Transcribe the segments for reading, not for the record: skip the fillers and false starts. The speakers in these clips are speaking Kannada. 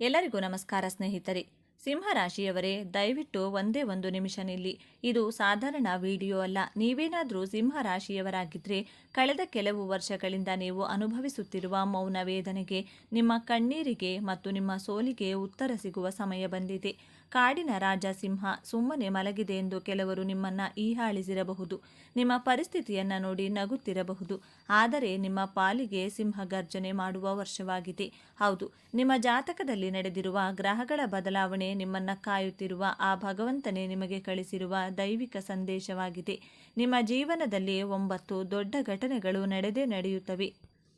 ಎಲ್ಲರಿಗೂ ನಮಸ್ಕಾರ ಸ್ನೇಹಿತರೆ. ಸಿಂಹರಾಶಿಯವರೇ, ದಯವಿಟ್ಟು ಒಂದೇ ಒಂದು ನಿಮಿಷ ನಿಲ್ಲಿ. ಇದು ಸಾಧಾರಣ ವಿಡಿಯೋ ಅಲ್ಲ. ನೀವೇನಾದರೂ ಸಿಂಹರಾಶಿಯವರಾಗಿದ್ದರೆ ಕಳೆದ ಕೆಲವು ವರ್ಷಗಳಿಂದ ನೀವು ಅನುಭವಿಸುತ್ತಿರುವ ಮೌನ ವೇದನೆಗೆ, ನಿಮ್ಮ ಕಣ್ಣೀರಿಗೆ ಮತ್ತು ನಿಮ್ಮ ಸೋಲಿಗೆ ಉತ್ತರ ಸಿಗುವ ಸಮಯ ಬಂದಿದೆ. ಕಾಡಿನ ರಾಜ ಸಿಂಹ ಸುಮ್ಮನೆ ಮಲಗಿದೆ ಎಂದು ಕೆಲವರು ನಿಮ್ಮನ್ನು ಹೀಯಾಳಿಸಿರಬಹುದು. ನಿಮ್ಮ ಪರಿಸ್ಥಿತಿಯನ್ನು ನೋಡಿ ನಗುತ್ತಿರಬಹುದು. ಆದರೆ ನಿಮ್ಮ ಪಾಲಿಗೆ ಸಿಂಹ ಗರ್ಜನೆ ಮಾಡುವ ವರ್ಷವಾಗಿದೆ. ಹೌದು, ನಿಮ್ಮ ಜಾತಕದಲ್ಲಿ ನಡೆದಿರುವ ಗ್ರಹಗಳ ಬದಲಾವಣೆ ನಿಮ್ಮನ್ನು ಕಾಯುತ್ತಿರುವ ಆ ಭಗವಂತನೇ ನಿಮಗೆ ಕಳಿಸಿರುವ ದೈವಿಕ ಸಂದೇಶವಾಗಿದೆ. ನಿಮ್ಮ ಜೀವನದಲ್ಲಿ 9 ದೊಡ್ಡ ಘಟನೆಗಳು ನಡೆಯುತ್ತವೆ.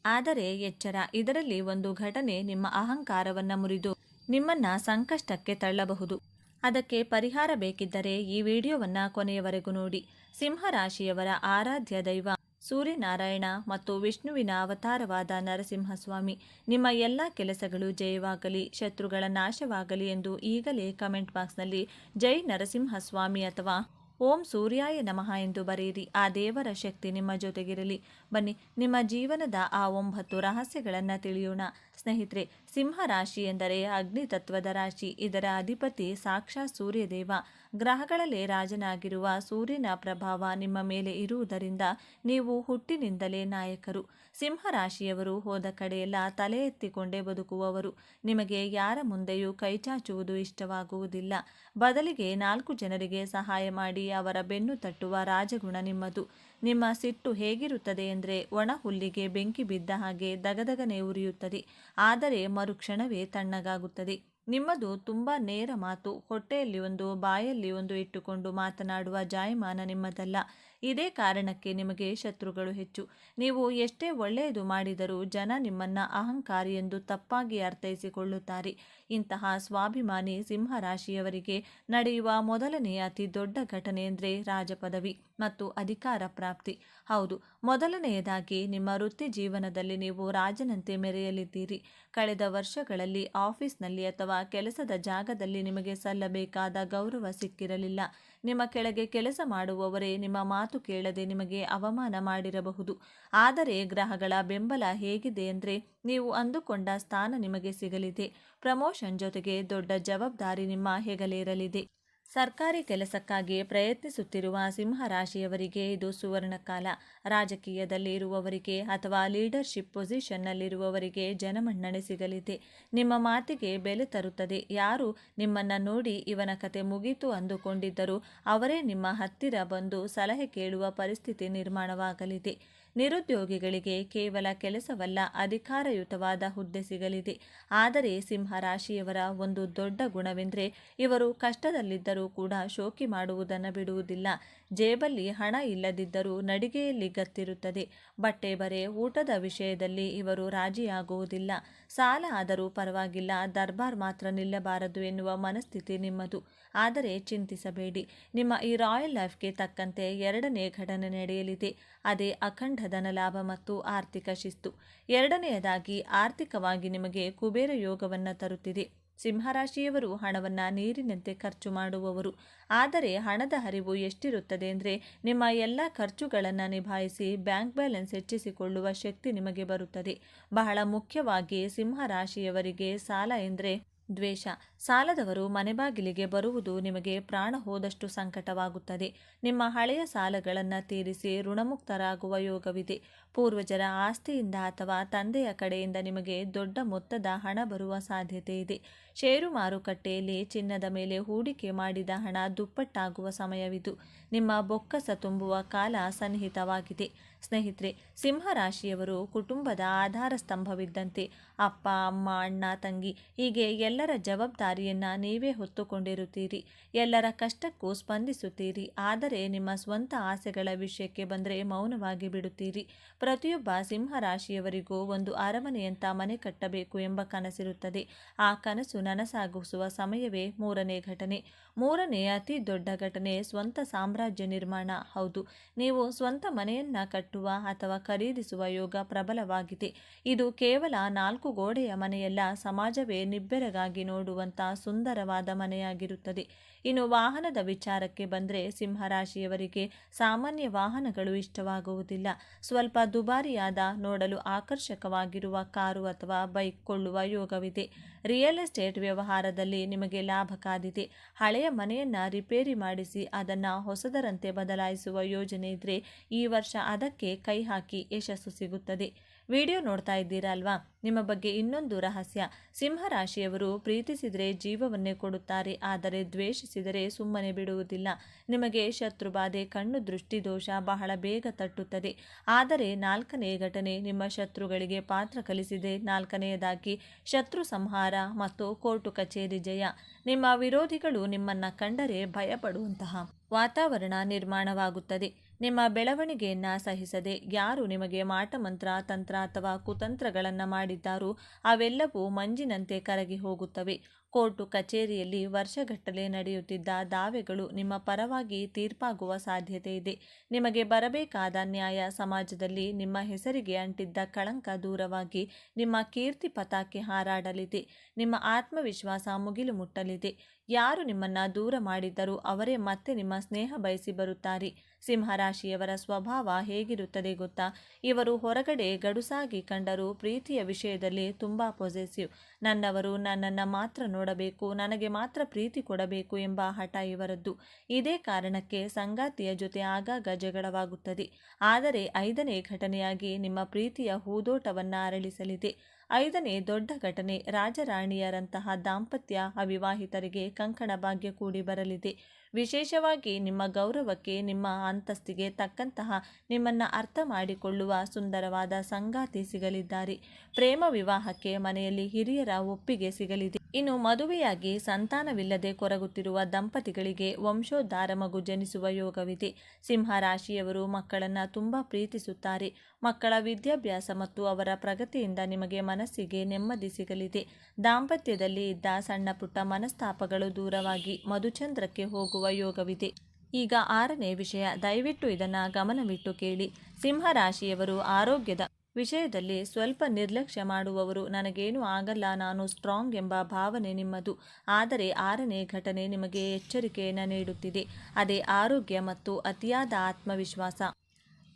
ಆದರೆ ಎಚ್ಚರ, ಇದರಲ್ಲಿ ಒಂದು ಘಟನೆ ನಿಮ್ಮ ಅಹಂಕಾರವನ್ನು ಮುರಿದು ನಿಮ್ಮನ್ನ ಸಂಕಷ್ಟಕ್ಕೆ ತಳ್ಳಬಹುದು. ಅದಕ್ಕೆ ಪರಿಹಾರ ಬೇಕಿದ್ದರೆ ಈ ವಿಡಿಯೋವನ್ನು ಕೊನೆಯವರೆಗೂ ನೋಡಿ. ಸಿಂಹರಾಶಿಯವರ ಆರಾಧ್ಯ ದೈವ ಸೂರ್ಯನಾರಾಯಣ ಮತ್ತು ವಿಷ್ಣುವಿನ ಅವತಾರವಾದ ನರಸಿಂಹಸ್ವಾಮಿ. ನಿಮ್ಮ ಎಲ್ಲ ಕೆಲಸಗಳು ಜಯವಾಗಲಿ, ಶತ್ರುಗಳ ನಾಶವಾಗಲಿ ಎಂದು ಈಗಲೇ ಕಮೆಂಟ್ ಬಾಕ್ಸ್ನಲ್ಲಿ ಜೈ ನರಸಿಂಹಸ್ವಾಮಿ ಅಥವಾ ಓಂ ಸೂರ್ಯಾಯ ನಮಃ ಎಂದು ಬರೆಯಿರಿ. ಆ ದೇವರ ಶಕ್ತಿ ನಿಮ್ಮ ಜೊತೆಗಿರಲಿ. ಬನ್ನಿ, ನಿಮ್ಮ ಜೀವನದ ಆ 9 ರಹಸ್ಯಗಳನ್ನು ತಿಳಿಯೋಣ. ಸ್ನೇಹಿತರೆ, ಸಿಂಹ ರಾಶಿ ಎಂದರೆ ಅಗ್ನಿ ತತ್ವದ ರಾಶಿ. ಇದರ ಅಧಿಪತಿ ಸಾಕ್ಷಾತ್ ಸೂರ್ಯದೇವ. ಗ್ರಹಗಳಲ್ಲೇ ರಾಜನಾಗಿರುವ ಸೂರ್ಯನ ಪ್ರಭಾವ ನಿಮ್ಮ ಮೇಲೆ ಇರುವುದರಿಂದ ನೀವು ಹುಟ್ಟಿನಿಂದಲೇ ನಾಯಕರು. ಸಿಂಹರಾಶಿಯವರು ಹೋದ ಕಡೆಯೆಲ್ಲ ತಲೆ ಎತ್ತಿಕೊಂಡೇ ಬದುಕುವವರು. ನಿಮಗೆ ಯಾರ ಮುಂದೆಯೂ ಕೈಚಾಚುವುದು ಇಷ್ಟವಾಗುವುದಿಲ್ಲ. ಬದಲಿಗೆ 4 ಜನರಿಗೆ ಸಹಾಯ ಮಾಡಿ ಅವರ ಬೆನ್ನು ತಟ್ಟುವ ರಾಜಗುಣ ನಿಮ್ಮದು. ನಿಮ್ಮ ಸಿಟ್ಟು ಹೇಗಿರುತ್ತದೆ ಎಂದರೆ ಒಣ ಹುಲ್ಲಿಗೆ ಬೆಂಕಿ ಬಿದ್ದ ಹಾಗೆ ದಗದಗನೆ ಉರಿಯುತ್ತದೆ, ಆದರೆ ಮರುಕ್ಷಣವೇ ತಣ್ಣಗಾಗುತ್ತದೆ. ನಿಮ್ಮದು ತುಂಬ ನೇರ ಮಾತು. ಹೊಟ್ಟೆಯಲ್ಲಿ ಒಂದು ಬಾಯಲ್ಲಿ ಒಂದು ಇಟ್ಟುಕೊಂಡು ಮಾತನಾಡುವ ಜಾಯಮಾನ ನಿಮ್ಮದಲ್ಲ. ಇದೇ ಕಾರಣಕ್ಕೆ ನಿಮಗೆ ಶತ್ರುಗಳು ಹೆಚ್ಚು. ನೀವು ಎಷ್ಟೇ ಒಳ್ಳೆಯದು ಮಾಡಿದರೂ ಜನ ನಿಮ್ಮನ್ನ ಅಹಂಕಾರಿ ಎಂದು ತಪ್ಪಾಗಿ ಅರ್ಥೈಸಿಕೊಳ್ಳುತ್ತಾರೆ. ಇಂತಹ ಸ್ವಾಭಿಮಾನಿ ಸಿಂಹರಾಶಿಯವರಿಗೆ ನಡೆಯುವ ಮೊದಲನೆಯ ಅತಿ ದೊಡ್ಡ ಘಟನೆ ಎಂದರೆ ರಾಜಪದವಿ ಮತ್ತು ಅಧಿಕಾರ ಪ್ರಾಪ್ತಿ. ಹೌದು, ಮೊದಲನೆಯದಾಗಿ ನಿಮ್ಮ ವೃತ್ತಿ ಜೀವನದಲ್ಲಿ ನೀವು ರಾಜನಂತೆ ಮೆರೆಯಲಿದ್ದೀರಿ. ಕಳೆದ ವರ್ಷಗಳಲ್ಲಿ ಆಫೀಸ್ನಲ್ಲಿ ಅಥವಾ ಕೆಲಸದ ಜಾಗದಲ್ಲಿ ನಿಮಗೆ ಸಲ್ಲಬೇಕಾದ ಗೌರವ ಸಿಕ್ಕಿರಲಿಲ್ಲ. ನಿಮ್ಮ ಕೆಳಗೆ ಕೆಲಸ ಮಾಡುವವರೇ ನಿಮ್ಮ ಮಾತು ಕೇಳದೆ ನಿಮಗೆ ಅವಮಾನ ಮಾಡಿರಬಹುದು. ಆದರೆ ಗ್ರಹಗಳ ಬೆಂಬಲ ಹೇಗಿದೆ ಅಂದರೆ ನೀವು ಅಂದುಕೊಂಡ ಸ್ಥಾನ ನಿಮಗೆ ಸಿಗಲಿದೆ. ಪ್ರಮೋಷನ್ ಜೊತೆಗೆ ದೊಡ್ಡ ಜವಾಬ್ದಾರಿ ನಿಮ್ಮ ಹೆಗಲೇರಲಿದೆ. ಸರ್ಕಾರಿ ಕೆಲಸಕ್ಕಾಗಿ ಪ್ರಯತ್ನಿಸುತ್ತಿರುವ ಸಿಂಹರಾಶಿಯವರಿಗೆ ಇದು ಸುವರ್ಣ ಕಾಲ. ರಾಜಕೀಯದಲ್ಲಿ ಇರುವವರಿಗೆ ಅಥವಾ ಲೀಡರ್ಶಿಪ್ ಪೊಸಿಷನ್ನಲ್ಲಿರುವವರಿಗೆ ಜನಮನ್ನಣೆ ಸಿಗಲಿದೆ. ನಿಮ್ಮ ಮಾತಿಗೆ ಬೆಲೆ ತರುತ್ತದೆ. ಯಾರು ನಿಮ್ಮನ್ನು ನೋಡಿ ಇವನ ಕತೆ ಮುಗೀತು ಅಂದುಕೊಂಡಿದ್ದರೂ ಅವರೇ ನಿಮ್ಮ ಹತ್ತಿರ ಬಂದು ಸಲಹೆ ಕೇಳುವ ಪರಿಸ್ಥಿತಿ ನಿರ್ಮಾಣವಾಗಲಿದೆ. ನಿರುದ್ಯೋಗಿಗಳಿಗೆ ಕೇವಲ ಕೆಲಸವಲ್ಲ, ಅಧಿಕಾರಯುತವಾದ ಹುದ್ದೆ ಸಿಗಲಿದೆ. ಆದರೆ ಸಿಂಹರಾಶಿಯವರ ಒಂದು ದೊಡ್ಡ ಗುಣವೆಂದರೆ ಇವರು ಕಷ್ಟದಲ್ಲಿದ್ದರೂ ಕೂಡ ಶೋಕಿ ಮಾಡುವುದನ್ನು ಬಿಡುವುದಿಲ್ಲ. ಜೇಬಲ್ಲಿ ಹಣ ಇಲ್ಲದಿದ್ದರೂ ನಡಿಗೆಯಲ್ಲಿ ಗತ್ತಿರುತ್ತದೆ. ಬಟ್ಟೆ ಬರೆ ಊಟದ ವಿಷಯದಲ್ಲಿ ಇವರು ರಾಜಿಯಾಗುವುದಿಲ್ಲ. ಸಾಲ ಆದರೂ ಪರವಾಗಿಲ್ಲ, ದರ್ಬಾರ್ ಮಾತ್ರ ನಿಲ್ಲಬಾರದು ಎನ್ನುವ ಮನಸ್ಥಿತಿ ನಿಮ್ಮದು. ಆದರೆ ಚಿಂತಿಸಬೇಡಿ, ನಿಮ್ಮ ಈ ರಾಯಲ್ ಲೈಫ್ಗೆ ತಕ್ಕಂತೆ ಎರಡನೇ ಘಟನೆ ನಡೆಯಲಿದೆ. ಅದೇ ಅಖಂಡ ಧನಲಾಭ ಮತ್ತು ಆರ್ಥಿಕ ಶಿಸ್ತು. ಎರಡನೆಯದಾಗಿ, ಆರ್ಥಿಕವಾಗಿ ನಿಮಗೆ ಕುಬೇರ ಯೋಗವನ್ನು ತರುತ್ತಿದೆ. ಸಿಂಹರಾಶಿಯವರು ಹಣವನ್ನು ನೀರಿನಂತೆ ಖರ್ಚು ಮಾಡುವವರು. ಆದರೆ ಹಣದ ಹರಿವು ಎಷ್ಟಿರುತ್ತದೆ ಅಂದರೆ ನಿಮ್ಮ ಎಲ್ಲ ಖರ್ಚುಗಳನ್ನು ನಿಭಾಯಿಸಿ ಬ್ಯಾಂಕ್ ಬ್ಯಾಲೆನ್ಸ್ ಹೆಚ್ಚಿಸಿಕೊಳ್ಳುವ ಶಕ್ತಿ ನಿಮಗೆ ಬರುತ್ತದೆ. ಬಹಳ ಮುಖ್ಯವಾಗಿ ಸಿಂಹರಾಶಿಯವರಿಗೆ ಸಾಲ ಎಂದರೆ ದ್ವೇಷ. ಸಾಲದವರು ಮನೆ ಬಾಗಿಲಿಗೆ ಬರುವುದು ನಿಮಗೆ ಪ್ರಾಣ ಹೋದಷ್ಟು ಸಂಕಟವಾಗುತ್ತದೆ. ನಿಮ್ಮ ಹಳೆಯ ಸಾಲಗಳನ್ನು ತೀರಿಸಿ ಋಣಮುಕ್ತರಾಗುವ ಯೋಗವಿದೆ. ಪೂರ್ವಜರ ಆಸ್ತಿಯಿಂದ ಅಥವಾ ತಂದೆಯ ಕಡೆಯಿಂದ ನಿಮಗೆ ದೊಡ್ಡ ಮೊತ್ತದ ಹಣ ಬರುವ ಸಾಧ್ಯತೆ ಇದೆ. ಷೇರು ಮಾರುಕಟ್ಟೆಯಲ್ಲಿ ಚಿನ್ನದ ಮೇಲೆ ಹೂಡಿಕೆ ಮಾಡಿದ ಹಣ ದುಪ್ಪಟ್ಟಾಗುವ ಸಮಯವಿದು. ನಿಮ್ಮ ಬೊಕ್ಕಸ ತುಂಬುವ ಕಾಲ ಸನ್ನಿಹಿತವಾಗಿದೆ. ಸ್ನೇಹಿತರೆ, ಸಿಂಹರಾಶಿಯವರು ಕುಟುಂಬದ ಆಧಾರ ಸ್ತಂಭವಿದ್ದಂತೆ. ಅಪ್ಪ, ಅಮ್ಮ, ಅಣ್ಣ, ತಂಗಿ ಹೀಗೆ ಎಲ್ಲರ ಜವಾಬ್ದಾರಿಯನ್ನು ನೀವೇ ಹೊತ್ತುಕೊಂಡಿರುತ್ತೀರಿ. ಎಲ್ಲರ ಕಷ್ಟಕ್ಕೂ ಸ್ಪಂದಿಸುತ್ತೀರಿ. ಆದರೆ ನಿಮ್ಮ ಸ್ವಂತ ಆಸೆಗಳ ವಿಷಯಕ್ಕೆ ಬಂದರೆ ಮೌನವಾಗಿ ಬಿಡುತ್ತೀರಿ. ಪ್ರತಿಯೊಬ್ಬ ಸಿಂಹರಾಶಿಯವರಿಗೂ ಒಂದು ಅರಮನೆಯಂಥ ಮನೆ ಕಟ್ಟಬೇಕು ಎಂಬ ಕನಸಿರುತ್ತದೆ. ಆ ಕನಸು ನನಸಾಗಿಸುವ ಸಮಯವೇ ಮೂರನೇ ಘಟನೆ. ಮೂರನೇ ಅತಿ ದೊಡ್ಡ ಘಟನೆ ಸ್ವಂತ ಸಾಮ್ರಾಜ್ಯ ನಿರ್ಮಾಣ. ಹೌದು, ನೀವು ಸ್ವಂತ ಮನೆಯನ್ನು ಕಟ್ಟುವ ಅಥವಾ ಖರೀದಿಸುವ ಯೋಗ ಪ್ರಬಲವಾಗಿದೆ. ಇದು ಕೇವಲ 4 ಗೋಡೆಯ ಮನೆಯಲ್ಲ, ಸಮಾಜವೇ ನಿಬ್ಬೆರಗಾಗಿ ನೋಡುವಂಥ ಸುಂದರವಾದ ಮನೆಯಾಗಿರುತ್ತದೆ. ಇನ್ನು ವಾಹನದ ವಿಚಾರಕ್ಕೆ ಬಂದರೆ ಸಿಂಹರಾಶಿಯವರಿಗೆ ಸಾಮಾನ್ಯ ವಾಹನಗಳು ಇಷ್ಟವಾಗುವುದಿಲ್ಲ. ಸ್ವಲ್ಪ ದುಬಾರಿಯಾದ, ನೋಡಲು ಆಕರ್ಷಕವಾಗಿರುವ ಕಾರು ಅಥವಾ ಬೈಕ್ ಕೊಳ್ಳುವ ಯೋಗವಿದೆ. ರಿಯಲ್ ಎಸ್ಟೇಟ್ ವ್ಯವಹಾರದಲ್ಲಿ ನಿಮಗೆ ಲಾಭ ಕಾದಿದೆ. ಹಳೆಯ ಮನೆಯನ್ನು ರಿಪೇರಿ ಮಾಡಿಸಿ ಅದನ್ನು ಹೊಸದರಂತೆ ಬದಲಾಯಿಸುವ ಯೋಜನೆ ಇದ್ದರೆ ಈ ವರ್ಷ ಅದಕ್ಕೆ ಕೈ ಹಾಕಿ ಯಶಸ್ಸು ಸಿಗುತ್ತದೆ. ವಿಡಿಯೋ ನೋಡ್ತಾ ಇದ್ದೀರಾ ಅಲ್ವಾ? ನಿಮ್ಮ ಬಗ್ಗೆ ಇನ್ನೊಂದು ರಹಸ್ಯ. ಸಿಂಹರಾಶಿಯವರು ಪ್ರೀತಿಸಿದರೆ ಜೀವವನ್ನೇ ಕೊಡುತ್ತಾರೆ, ಆದರೆ ದ್ವೇಷಿಸಿದರೆ ಸುಮ್ಮನೆ ಬಿಡುವುದಿಲ್ಲ. ನಿಮಗೆ ಶತ್ರುಬಾಧೆ, ಕಣ್ಣು ದೃಷ್ಟಿ ದೋಷ ಬಹಳ ಬೇಗ ತಟ್ಟುತ್ತದೆ. ಆದರೆ 4ನೇ ಘಟನೆ ನಿಮ್ಮ ಶತ್ರುಗಳಿಗೆ ಪಾತ್ರ ಕಲಿಸಿದೆ. 4ನೇದಾಗಿ ಶತ್ರು ಸಂಹಾರ ಮತ್ತು ಕೋರ್ಟು ಕಚೇರಿ ಜಯ. ನಿಮ್ಮ ವಿರೋಧಿಗಳು ನಿಮ್ಮನ್ನು ಕಂಡರೆ ಭಯಪಡುವಂತಹ ವಾತಾವರಣ ನಿರ್ಮಾಣವಾಗುತ್ತದೆ. ನಿಮ್ಮ ಬೆಳವಣಿಗೆಯನ್ನು ಸಹಿಸದೆ ಯಾರು ನಿಮಗೆ ಮಾಟಮಂತ್ರ, ತಂತ್ರ ಅಥವಾ ಕುತಂತ್ರಗಳನ್ನು ಮಾಡಿದ್ದಾರೋ ಅವೆಲ್ಲವೂ ಮಂಜಿನಂತೆ ಕರಗಿ ಹೋಗುತ್ತವೆ. ಕೋರ್ಟು ಕಚೇರಿಯಲ್ಲಿ ವರ್ಷಗಟ್ಟಲೆ ನಡೆಯುತ್ತಿದ್ದ ದಾವೆಗಳು ನಿಮ್ಮ ಪರವಾಗಿ ತೀರ್ಪಾಗುವ ಸಾಧ್ಯತೆ ಇದೆ. ನಿಮಗೆ ಬರಬೇಕಾದ ನ್ಯಾಯ, ಸಮಾಜದಲ್ಲಿ ನಿಮ್ಮ ಹೆಸರಿಗೆ ಅಂಟಿದ್ದ ಕಳಂಕ ದೂರವಾಗಿ ನಿಮ್ಮ ಕೀರ್ತಿ ಪತಾಕೆ ಹಾರಾಡಲಿದೆ. ನಿಮ್ಮ ಆತ್ಮವಿಶ್ವಾಸ ಮುಗಿಲು ಮುಟ್ಟಲಿದೆ. ಯಾರು ನಿಮ್ಮನ್ನು ದೂರ ಮಾಡಿದ್ದರೂ ಅವರೇ ಮತ್ತೆ ನಿಮ್ಮ ಸ್ನೇಹ ಬಯಸಿ ಬರುತ್ತಾರೆ. ಸಿಂಹರಾಶಿಯವರ ಸ್ವಭಾವ ಹೇಗಿರುತ್ತದೆ ಗೊತ್ತಾ? ಇವರು ಹೊರಗಡೆ ಗಡುಸಾಗಿ ಕಂಡರೂ ಪ್ರೀತಿಯ ವಿಷಯದಲ್ಲಿ ತುಂಬ ಪೊಸೆಸಿವ್. ನನ್ನವರು ನನ್ನನ್ನು ಮಾತ್ರ ನೋಡಬೇಕು, ನನಗೆ ಮಾತ್ರ ಪ್ರೀತಿ ಕೊಡಬೇಕು ಎಂಬ ಹಠ ಇವರದ್ದು. ಇದೇ ಕಾರಣಕ್ಕೆ ಸಂಗಾತಿಯ ಜೊತೆ ಆಗಾಗ ಜಗಳವಾಗುತ್ತದೆ. ಆದರೆ 5ನೇ ಘಟನೆಯಾಗಿ ನಿಮ್ಮ ಪ್ರೀತಿಯ ಹೂದೋಟವನ್ನು ಅರಳಿಸಲಿದೆ. 5ನೇ ದೊಡ್ಡ ಘಟನೆ ರಾಜರಾಣಿಯರಂತಹ ದಾಂಪತ್ಯ ಅವಿವಾಹಿತರಿಗೆ ಕಂಕಣ ಭಾಗ್ಯ ಕೂಡಿ ಬರಲಿದೆ. ವಿಶೇಷವಾಗಿ ನಿಮ್ಮ ಗೌರವಕ್ಕೆ, ನಿಮ್ಮ ಅಂತಸ್ತಿಗೆ ತಕ್ಕಂತಹ ನಿಮ್ಮನ್ನು ಅರ್ಥ ಮಾಡಿಕೊಳ್ಳುವ ಸುಂದರವಾದ ಸಂಗಾತಿ ಸಿಗಲಿದ್ದಾರೆ. ಪ್ರೇಮ ವಿವಾಹಕ್ಕೆ ಮನೆಯಲ್ಲಿ ಹಿರಿಯರ ಒಪ್ಪಿಗೆ ಸಿಗಲಿದೆ. ಇನ್ನು ಮದುವೆಯಾಗಿ ಸಂತಾನವಿಲ್ಲದೆ ಕೊರಗುತ್ತಿರುವ ದಂಪತಿಗಳಿಗೆ ವಂಶೋದ್ಧಾರ ಮಗು ಜನಿಸುವ ಯೋಗವಿದೆ. ಸಿಂಹರಾಶಿಯವರು ಮಕ್ಕಳನ್ನು ತುಂಬ ಪ್ರೀತಿಸುತ್ತಾರೆ. ಮಕ್ಕಳ ವಿದ್ಯಾಭ್ಯಾಸ ಮತ್ತು ಅವರ ಪ್ರಗತಿಯಿಂದ ನಿಮಗೆ ಮನಸ್ಸಿಗೆ ನೆಮ್ಮದಿ ಸಿಗಲಿದೆ. ದಾಂಪತ್ಯದಲ್ಲಿ ಇದ್ದ ಸಣ್ಣ ಪುಟ್ಟ ಮನಸ್ತಾಪಗಳು ದೂರವಾಗಿ ಮಧುಚಂದ್ರಕ್ಕೆ ಹೋಗುವ ಯೋಗವಿದೆ. ಈಗ 6ನೇ ವಿಷಯ, ದಯವಿಟ್ಟು ಇದನ್ನು ಗಮನವಿಟ್ಟು ಕೇಳಿ. ಸಿಂಹರಾಶಿಯವರು ಆರೋಗ್ಯದ ವಿಷಯದಲ್ಲಿ ಸ್ವಲ್ಪ ನಿರ್ಲಕ್ಷ್ಯ ಮಾಡುವವರು. ನನಗೇನು ಆಗಲ್ಲ, ನಾನು ಸ್ಟ್ರಾಂಗ್ ಎಂಬ ಭಾವನೆ ನಿಮ್ಮದು. ಆದರೆ 6ನೇ ಘಟನೆ ನಿಮಗೆ ಎಚ್ಚರಿಕೆಯನ್ನು ನೀಡುತ್ತಿದೆ. ಅದೇ ಆರೋಗ್ಯ ಮತ್ತು ಅತಿಯಾದ ಆತ್ಮವಿಶ್ವಾಸ.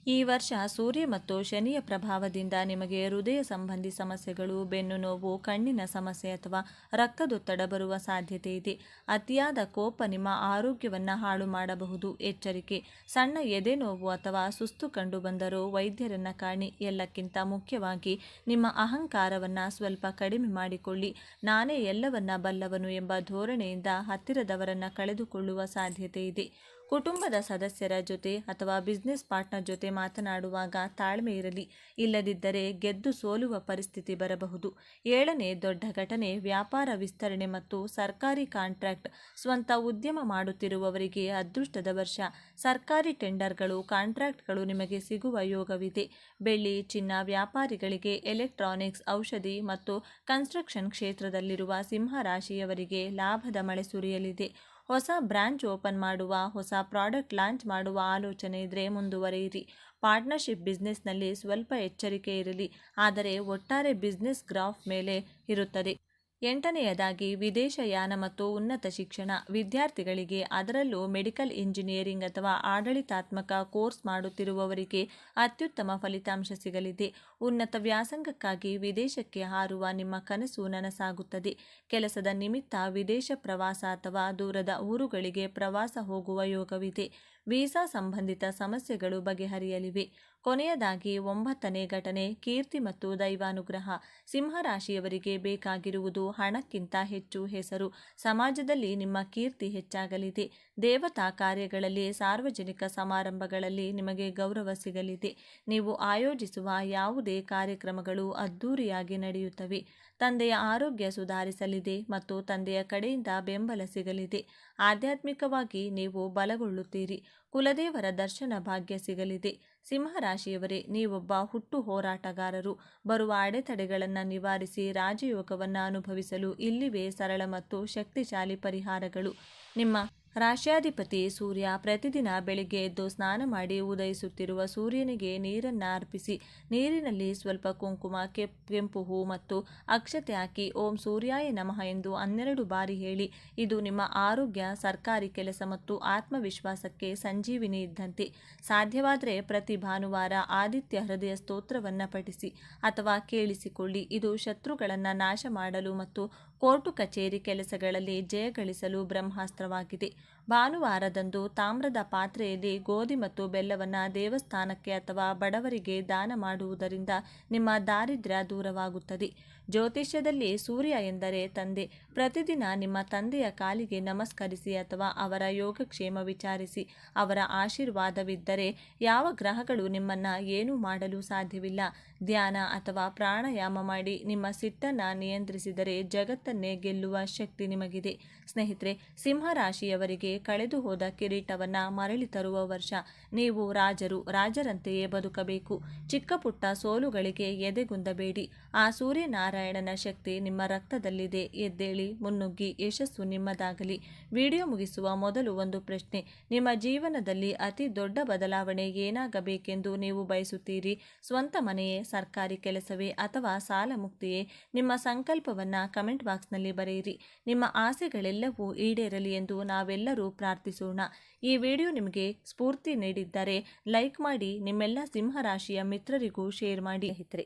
ಈ ವರ್ಷ ಸೂರ್ಯ ಮತ್ತು ಶನಿಯ ಪ್ರಭಾವದಿಂದ ನಿಮಗೆ ಹೃದಯ ಸಂಬಂಧಿ ಸಮಸ್ಯೆಗಳು, ಬೆನ್ನು ನೋವು, ಕಣ್ಣಿನ ಸಮಸ್ಯೆ ಅಥವಾ ರಕ್ತದೊತ್ತಡ ಬರುವ ಸಾಧ್ಯತೆ ಇದೆ. ಅತಿಯಾದ ಕೋಪ ನಿಮ್ಮ ಆರೋಗ್ಯವನ್ನು ಹಾಳು ಮಾಡಬಹುದು. ಎಚ್ಚರಿಕೆ, ಸಣ್ಣ ಎದೆ ನೋವು ಅಥವಾ ಸುಸ್ತು ಕಂಡು ಬಂದರೂ ವೈದ್ಯರನ್ನು ಕಾಣಿ. ಎಲ್ಲಕ್ಕಿಂತ ಮುಖ್ಯವಾಗಿ ನಿಮ್ಮ ಅಹಂಕಾರವನ್ನು ಸ್ವಲ್ಪ ಕಡಿಮೆ ಮಾಡಿಕೊಳ್ಳಿ. ನಾನೇ ಎಲ್ಲವನ್ನ ಬಲ್ಲವನು ಎಂಬ ಧೋರಣೆಯಿಂದ ಹತ್ತಿರದವರನ್ನು ಕಳೆದುಕೊಳ್ಳುವ ಸಾಧ್ಯತೆ ಇದೆ. ಕುಟುಂಬದ ಸದಸ್ಯರ ಜೊತೆ ಅಥವಾ ಬಿಸ್ನೆಸ್ ಪಾರ್ಟ್ನರ್ ಜೊತೆ ಮಾತನಾಡುವಾಗ ತಾಳ್ಮೆ ಇರಲಿ, ಇಲ್ಲದಿದ್ದರೆ ಗೆದ್ದು ಸೋಲುವ ಪರಿಸ್ಥಿತಿ ಬರಬಹುದು. 7ನೇ ದೊಡ್ಡ ಘಟನೆ ವ್ಯಾಪಾರ ವಿಸ್ತರಣೆ ಮತ್ತು ಸರ್ಕಾರಿ ಕಾಂಟ್ರಾಕ್ಟ್. ಸ್ವಂತ ಉದ್ಯಮ ಮಾಡುತ್ತಿರುವವರಿಗೆ ಅದೃಷ್ಟದ ವರ್ಷ. ಸರ್ಕಾರಿ ಟೆಂಡರ್ಗಳು, ಕಾಂಟ್ರಾಕ್ಟ್ಗಳು ನಿಮಗೆ ಸಿಗುವ ಯೋಗವಿದೆ. ಬೆಳ್ಳಿ, ಚಿನ್ನ ವ್ಯಾಪಾರಿಗಳಿಗೆ, ಎಲೆಕ್ಟ್ರಾನಿಕ್ಸ್, ಔಷಧಿ ಮತ್ತು ಕನ್ಸ್ಟ್ರಕ್ಷನ್ ಕ್ಷೇತ್ರದಲ್ಲಿರುವ ಸಿಂಹರಾಶಿಯವರಿಗೆ ಲಾಭದ ಮಳೆ ಸುರಿಯಲಿದೆ. ಹೊಸ ಬ್ರಾಂಚ್ ಓಪನ್ ಮಾಡುವ, ಹೊಸ ಪ್ರಾಡಕ್ಟ್ ಲಾಂಚ್ ಮಾಡುವ ಆಲೋಚನೆ ಇದ್ದರೆ ಮುಂದುವರಿಯಿರಿ. ಪಾರ್ಟ್ನರ್ಶಿಪ್ ಬಿಸ್ನೆಸ್ನಲ್ಲಿ ಸ್ವಲ್ಪ ಎಚ್ಚರಿಕೆ ಇರಲಿ, ಆದರೆ ಒಟ್ಟಾರೆ ಬಿಸ್ನೆಸ್ ಗ್ರಾಫ್ ಮೇಲೆ ಇರುತ್ತದೆ. 8ನೇದಾಗಿ ವಿದೇಶಯಾನ ಮತ್ತು ಉನ್ನತ ಶಿಕ್ಷಣ. ವಿದ್ಯಾರ್ಥಿಗಳಿಗೆ, ಅದರಲ್ಲೂ ಮೆಡಿಕಲ್ ಇಂಜಿನಿಯರಿಂಗ್ ಅಥವಾ ಆಡಳಿತಾತ್ಮಕ ಕೋರ್ಸ್ ಮಾಡುತ್ತಿರುವವರಿಗೆ ಅತ್ಯುತ್ತಮ ಫಲಿತಾಂಶ ಸಿಗಲಿದೆ. ಉನ್ನತ ವ್ಯಾಸಂಗಕ್ಕಾಗಿ ವಿದೇಶಕ್ಕೆ ಹಾರುವ ನಿಮ್ಮ ಕನಸು ನನಸಾಗುತ್ತದೆ. ಕೆಲಸದ ನಿಮಿತ್ತ ವಿದೇಶ ಪ್ರವಾಸ ಅಥವಾ ದೂರದ ಊರುಗಳಿಗೆ ಪ್ರವಾಸ ಹೋಗುವ ಯೋಗವಿದೆ. ವೀಸಾ ಸಂಬಂಧಿತ ಸಮಸ್ಯೆಗಳು ಬಗೆಹರಿಯಲಿವೆ. ಕೊನೆಯದಾಗಿ 9ನೇ ಘಟನೆ, ಕೀರ್ತಿ ಮತ್ತು ದೈವಾನುಗ್ರಹ. ಸಿಂಹರಾಶಿಯವರಿಗೆ ಬೇಕಾಗಿರುವುದು ಹಣಕ್ಕಿಂತ ಹೆಚ್ಚು ಹೆಸರು. ಸಮಾಜದಲ್ಲಿ ನಿಮ್ಮ ಕೀರ್ತಿ ಹೆಚ್ಚಾಗಲಿದೆ. ದೇವತಾ ಕಾರ್ಯಗಳಲ್ಲಿ, ಸಾರ್ವಜನಿಕ ಸಮಾರಂಭಗಳಲ್ಲಿ ನಿಮಗೆ ಗೌರವ ಸಿಗಲಿದೆ. ನೀವು ಆಯೋಜಿಸುವ ಯಾವುದೇ ಕಾರ್ಯಕ್ರಮಗಳು ಅದ್ಧೂರಿಯಾಗಿ ನಡೆಯುತ್ತವೆ. ತಂದೆಯ ಆರೋಗ್ಯ ಸುಧಾರಿಸಲಿದೆ ಮತ್ತು ತಂದೆಯ ಕಡೆಯಿಂದ ಬೆಂಬಲ ಸಿಗಲಿದೆ. ಆಧ್ಯಾತ್ಮಿಕವಾಗಿ ನೀವು ಬಲಗೊಳ್ಳುತ್ತೀರಿ. ಕುಲದೇವರ ದರ್ಶನ ಭಾಗ್ಯ ಸಿಗಲಿದೆ. ಸಿಂಹರಾಶಿಯವರೇ, ನೀವೊಬ್ಬ ಹುಟ್ಟು ಹೋರಾಟಗಾರರು. ಬರುವ ಅಡೆತಡೆಗಳನ್ನು ನಿವಾರಿಸಿ ರಾಜಯೋಗವನ್ನು ಅನುಭವಿಸಲು ಇಲ್ಲಿವೆ ಸರಳ ಮತ್ತು ಶಕ್ತಿಶಾಲಿ ಪರಿಹಾರಗಳು. ನಿಮ್ಮ ರಾಶ್ಯಾಧಿಪತಿ ಸೂರ್ಯ. ಪ್ರತಿದಿನ ಬೆಳಿಗ್ಗೆ ಎದ್ದು ಸ್ನಾನ ಮಾಡಿ ಉದಯಿಸುತ್ತಿರುವ ಸೂರ್ಯನಿಗೆ ನೀರನ್ನ ಅರ್ಪಿಸಿ ನೀರಿನಲ್ಲಿ ಸ್ವಲ್ಪ ಕುಂಕುಮ, ಕೆಂಪು ಹೂ ಮತ್ತು ಅಕ್ಷತೆ ಹಾಕಿ ಓಂ ಸೂರ್ಯಾಯ ನಮಃ ಎಂದು 12 ಬಾರಿ ಹೇಳಿ. ಇದು ನಿಮ್ಮ ಆರೋಗ್ಯ, ಸರ್ಕಾರಿ ಕೆಲಸ ಮತ್ತು ಆತ್ಮವಿಶ್ವಾಸಕ್ಕೆ ಸಂಜೀವಿನಿ ಇದ್ದಂತೆ. ಸಾಧ್ಯವಾದರೆ ಪ್ರತಿ ಭಾನುವಾರ ಆದಿತ್ಯ ಹೃದಯ ಸ್ತೋತ್ರವನ್ನು ಪಠಿಸಿ ಅಥವಾ ಕೇಳಿಸಿಕೊಳ್ಳಿ. ಇದು ಶತ್ರುಗಳನ್ನು ನಾಶ ಮಾಡಲು ಮತ್ತು ಕೋರ್ಟು ಕಚೇರಿ ಕೆಲಸಗಳಲ್ಲಿ ಜಯ ಗಳಿಸಲು ಬ್ರಹ್ಮಾಸ್ತ್ರವಾಗಿದೆ. ಭಾನುವಾರದಂದು ತಾಮ್ರದ ಪಾತ್ರೆಯಲ್ಲಿ ಗೋಧಿ ಮತ್ತು ಬೆಲ್ಲವನ್ನು ದೇವಸ್ಥಾನಕ್ಕೆ ಅಥವಾ ಬಡವರಿಗೆ ದಾನ ಮಾಡುವುದರಿಂದ ನಿಮ್ಮ ದಾರಿದ್ರ್ಯ ದೂರವಾಗುತ್ತದೆ. ಜ್ಯೋತಿಷ್ಯದಲ್ಲಿ ಸೂರ್ಯ ಎಂದರೆ ತಂದೆ. ಪ್ರತಿದಿನ ನಿಮ್ಮ ತಂದೆಯ ಕಾಲಿಗೆ ನಮಸ್ಕರಿಸಿ ಅಥವಾ ಅವರ ಯೋಗಕ್ಷೇಮ ವಿಚಾರಿಸಿ. ಅವರ ಆಶೀರ್ವಾದವಿದ್ದರೆ ಯಾವ ಗ್ರಹಗಳು ನಿಮ್ಮನ್ನು ಏನೂ ಮಾಡಲು ಸಾಧ್ಯವಿಲ್ಲ. ಧ್ಯಾನ ಅಥವಾ ಪ್ರಾಣಾಯಾಮ ಮಾಡಿ ನಿಮ್ಮ ಸಿಟ್ಟನ್ನು ನಿಯಂತ್ರಿಸಿದರೆ ಜಗತ್ತನ್ನೇ ಗೆಲ್ಲುವ ಶಕ್ತಿ ನಿಮಗಿದೆ. ಸ್ನೇಹಿತರೆ, ಸಿಂಹರಾಶಿಯವರಿಗೆ ಕಳೆದು ಹೋದ ಕಿರೀಟವನ್ನು ಮರಳಿ ತರುವ ವರ್ಷ. ನೀವು ರಾಜರಂತೆಯೇ ಬದುಕಬೇಕು. ಚಿಕ್ಕ ಪುಟ್ಟ ಸೋಲುಗಳಿಗೆ ಎದೆಗುಂದಬೇಡಿ. ಆ ಸೂರ್ಯನಾರಾಯಣನ ಶಕ್ತಿ ನಿಮ್ಮ ರಕ್ತದಲ್ಲಿದೆ. ಎದ್ದೇಳಿ, ಮುನ್ನುಗ್ಗಿ, ಯಶಸ್ಸು ನಿಮ್ಮದಾಗಲಿ. ವಿಡಿಯೋ ಮುಗಿಸುವ ಮೊದಲು ಒಂದು ಪ್ರಶ್ನೆ: ನಿಮ್ಮ ಜೀವನದಲ್ಲಿ ಅತಿ ದೊಡ್ಡ ಬದಲಾವಣೆ ಏನಾಗಬೇಕೆಂದು ನೀವು ಬಯಸುತ್ತೀರಿ? ಸ್ವಂತ ಮನೆಯೇ, ಸರ್ಕಾರಿ ಕೆಲಸವೇ ಅಥವಾ ಸಾಲ ಮುಕ್ತಿಯೇ? ನಿಮ್ಮ ಸಂಕಲ್ಪವನ್ನು ಕಮೆಂಟ್ ಬಾಕ್ಸ್ನಲ್ಲಿ ಬರೆಯಿರಿ. ನಿಮ್ಮ ಆಸೆಗಳೆಲ್ಲವೂ ಈಡೇರಲಿ ಎಂದು ನಾವೆಲ್ಲರೂ ಪ್ರಾರ್ಥಿಸೋಣ. ಈ ವಿಡಿಯೋ ನಿಮಗೆ ಸ್ಫೂರ್ತಿ ನೀಡಿದ್ದರೆ ಲೈಕ್ ಮಾಡಿ, ನಿಮ್ಮೆಲ್ಲ ಸಿಂಹರಾಶಿಯ ಮಿತ್ರರಿಗೂ ಶೇರ್ ಮಾಡಿ. ಸ್ನೇಹಿತರೆ,